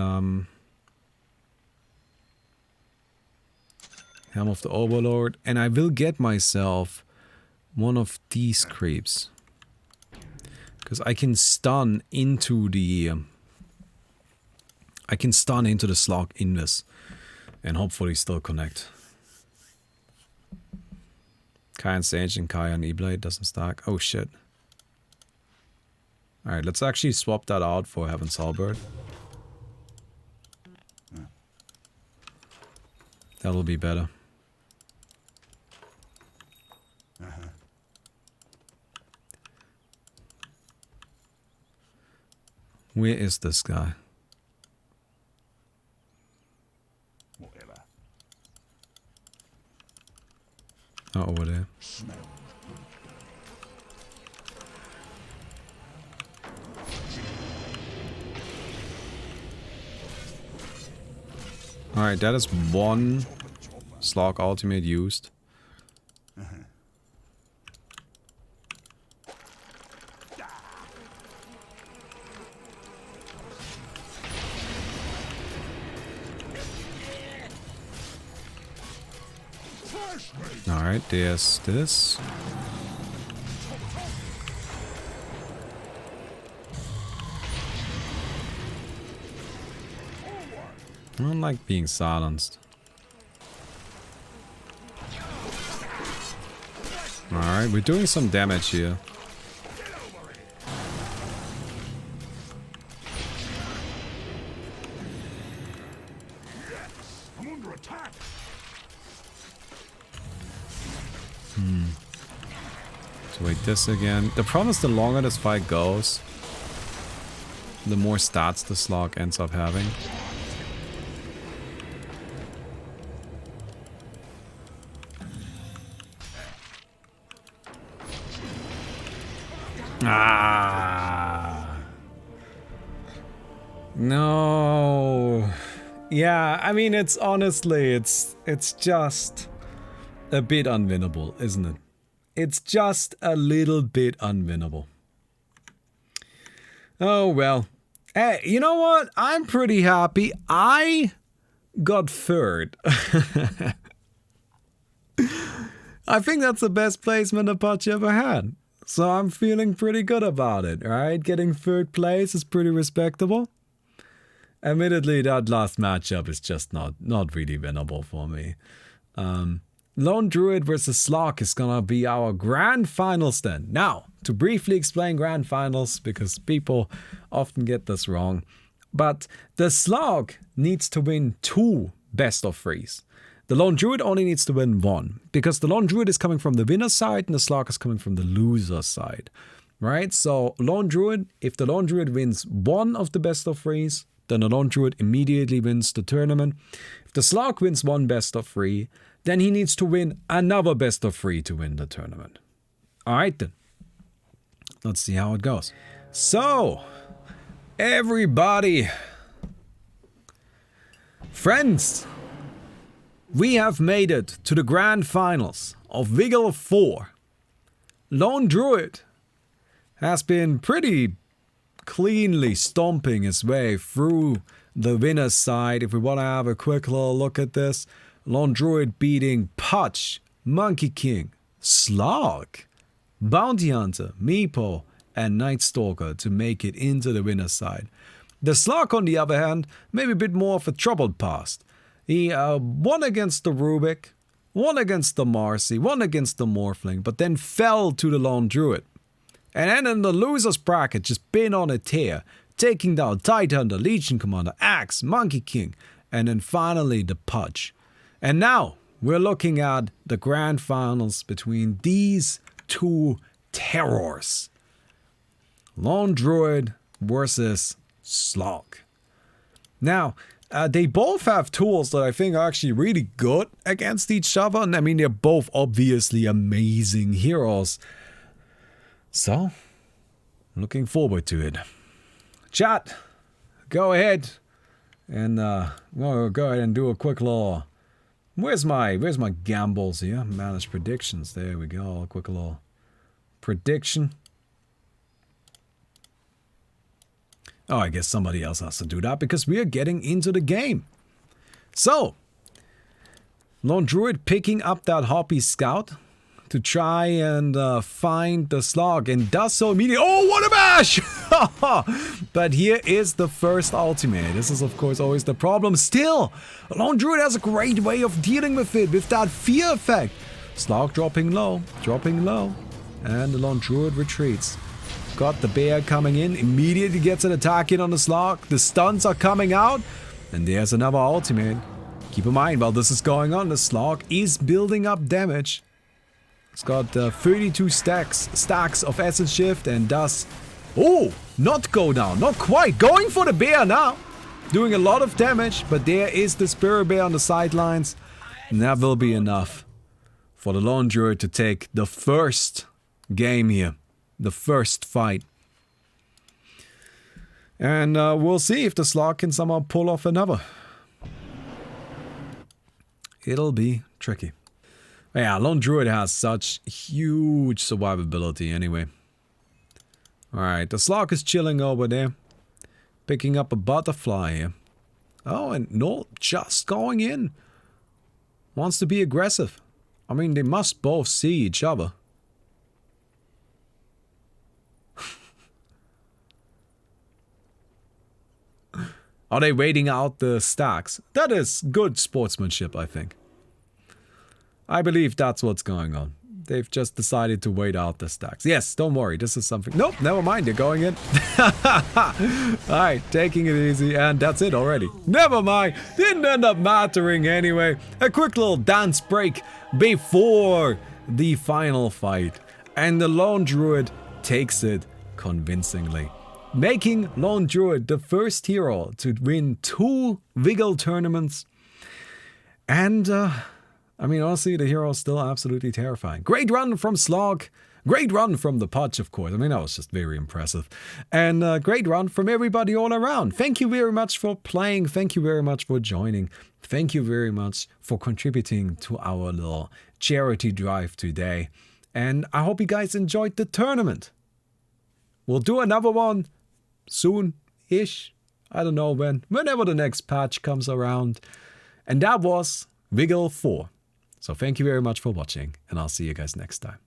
Helm of the Overlord. And I will get myself one of these creeps. Because I can stun into the... I can stun into the Slark in this. And hopefully still connect. Kai and Sage and Kai and E-Blade doesn't stack. Oh shit. Alright, let's actually swap that out for Heaven's Halberd. That'll be better. Where is this guy? Whatever. Oh, over there. Alright, that is one Slark ultimate used. Alright, there's this. I don't like being silenced. Alright, we're doing some damage here. I'm under attack. So wait, this again. The problem is the longer this fight goes, the more stats the Slark ends up having. Ah. No. Yeah, I mean, it's honestly, it's just a bit unwinnable, isn't it? It's just a little bit unwinnable. Oh, well. Hey, you know what? I'm pretty happy. I got third. I think that's the best placement a Pudge ever had. So I'm feeling pretty good about it, right? Getting third place is pretty respectable. Admittedly, that last matchup is just not really winnable for me. Lone Druid versus Slark is gonna be our grand finals then. Now, to briefly explain grand finals, because people often get this wrong, but the Slark needs to win 2 best of 3s. The Lone Druid only needs to win 1, because the Lone Druid is coming from the winner's side and the Slark is coming from the loser's side, right? So Lone Druid, if the Lone Druid wins 1 of the best of 3s, then the Lone Druid immediately wins the tournament. If the Slark wins 1 best of 3, then he needs to win another best of 3 to win the tournament. Alright then. Let's see how it goes. So, everybody. Friends, we have made it to the grand finals of WIGAL 4. Lone Druid has been pretty cleanly stomping his way through the winner's side. If we want to have a quick little look at this, Lone Druid beating Pudge, Monkey King, Slark, Bounty Hunter, Meepo, and Night Stalker to make it into the winner's side. The Slark, on the other hand, maybe a bit more of a troubled past. He won against the Rubick, won against the Marcy, won against the Morphling, but then fell to the Lone Druid. And then in the loser's bracket, just been on a tear, taking down Tidehunter, Legion Commander, Axe, Monkey King, and then finally the Pudge. And now we're looking at the grand finals between these 2 terrors. Lone Druid versus Slark. Now, they both have tools that I think are actually really good against each other. And I mean, they're both obviously amazing heroes. So, looking forward to it. Chat, go ahead and go ahead and do a quick little. Where's my gambles here? Manage predictions. There we go. A quick little prediction. Oh, I guess somebody else has to do that because we are getting into the game. So, Lone Druid picking up that Hoppy Scout to try and find the Slark, and does so immediately. Oh, what a bash! But here is the first ultimate. This is, of course, always the problem. Still, Lone Druid has a great way of dealing with it, with that fear effect. Slark dropping low, and the Lone Druid retreats. Got the bear coming in, immediately gets an attack in on the Slark. The stuns are coming out, and there's another ultimate. Keep in mind, while this is going on, the Slark is building up damage. It's got 32 stacks of Essence Shift and does... Oh! Not go down. Not quite. Going for the bear now. Doing a lot of damage, but there is the Spirit Bear on the sidelines. And that will be enough for the Lone Druid to take the first game here. The first fight. And we'll see if the Slark can somehow pull off another. It'll be tricky. Yeah, Lone Druid has such huge survivability anyway. Alright, the Slark is chilling over there. Picking up a butterfly here. Oh, and no, just going in. Wants to be aggressive. I mean, they must both see each other. Are they waiting out the stacks? That is good sportsmanship, I think. I believe that's what's going on. they've just decided to wait out the stacks. Yes, don't worry, this is something... Nope, never mind, they're going in. Alright, taking it easy, and that's it already. Never mind, didn't end up mattering anyway. A quick little dance break before the final fight. And the Lone Druid takes it convincingly, making Lone Druid the first hero to win 2 WIGAL tournaments. And, I mean, honestly, the hero is still absolutely terrifying. Great run from Slark. Great run from the Pudge, of course. I mean, that was just very impressive. And great run from everybody all around. Thank you very much for playing. Thank you very much for joining. Thank you very much for contributing to our little charity drive today. And I hope you guys enjoyed the tournament. We'll do another one soon-ish. I don't know when. Whenever the next patch comes around. And that was WIGAL 4. So thank you very much for watching, and I'll see you guys next time.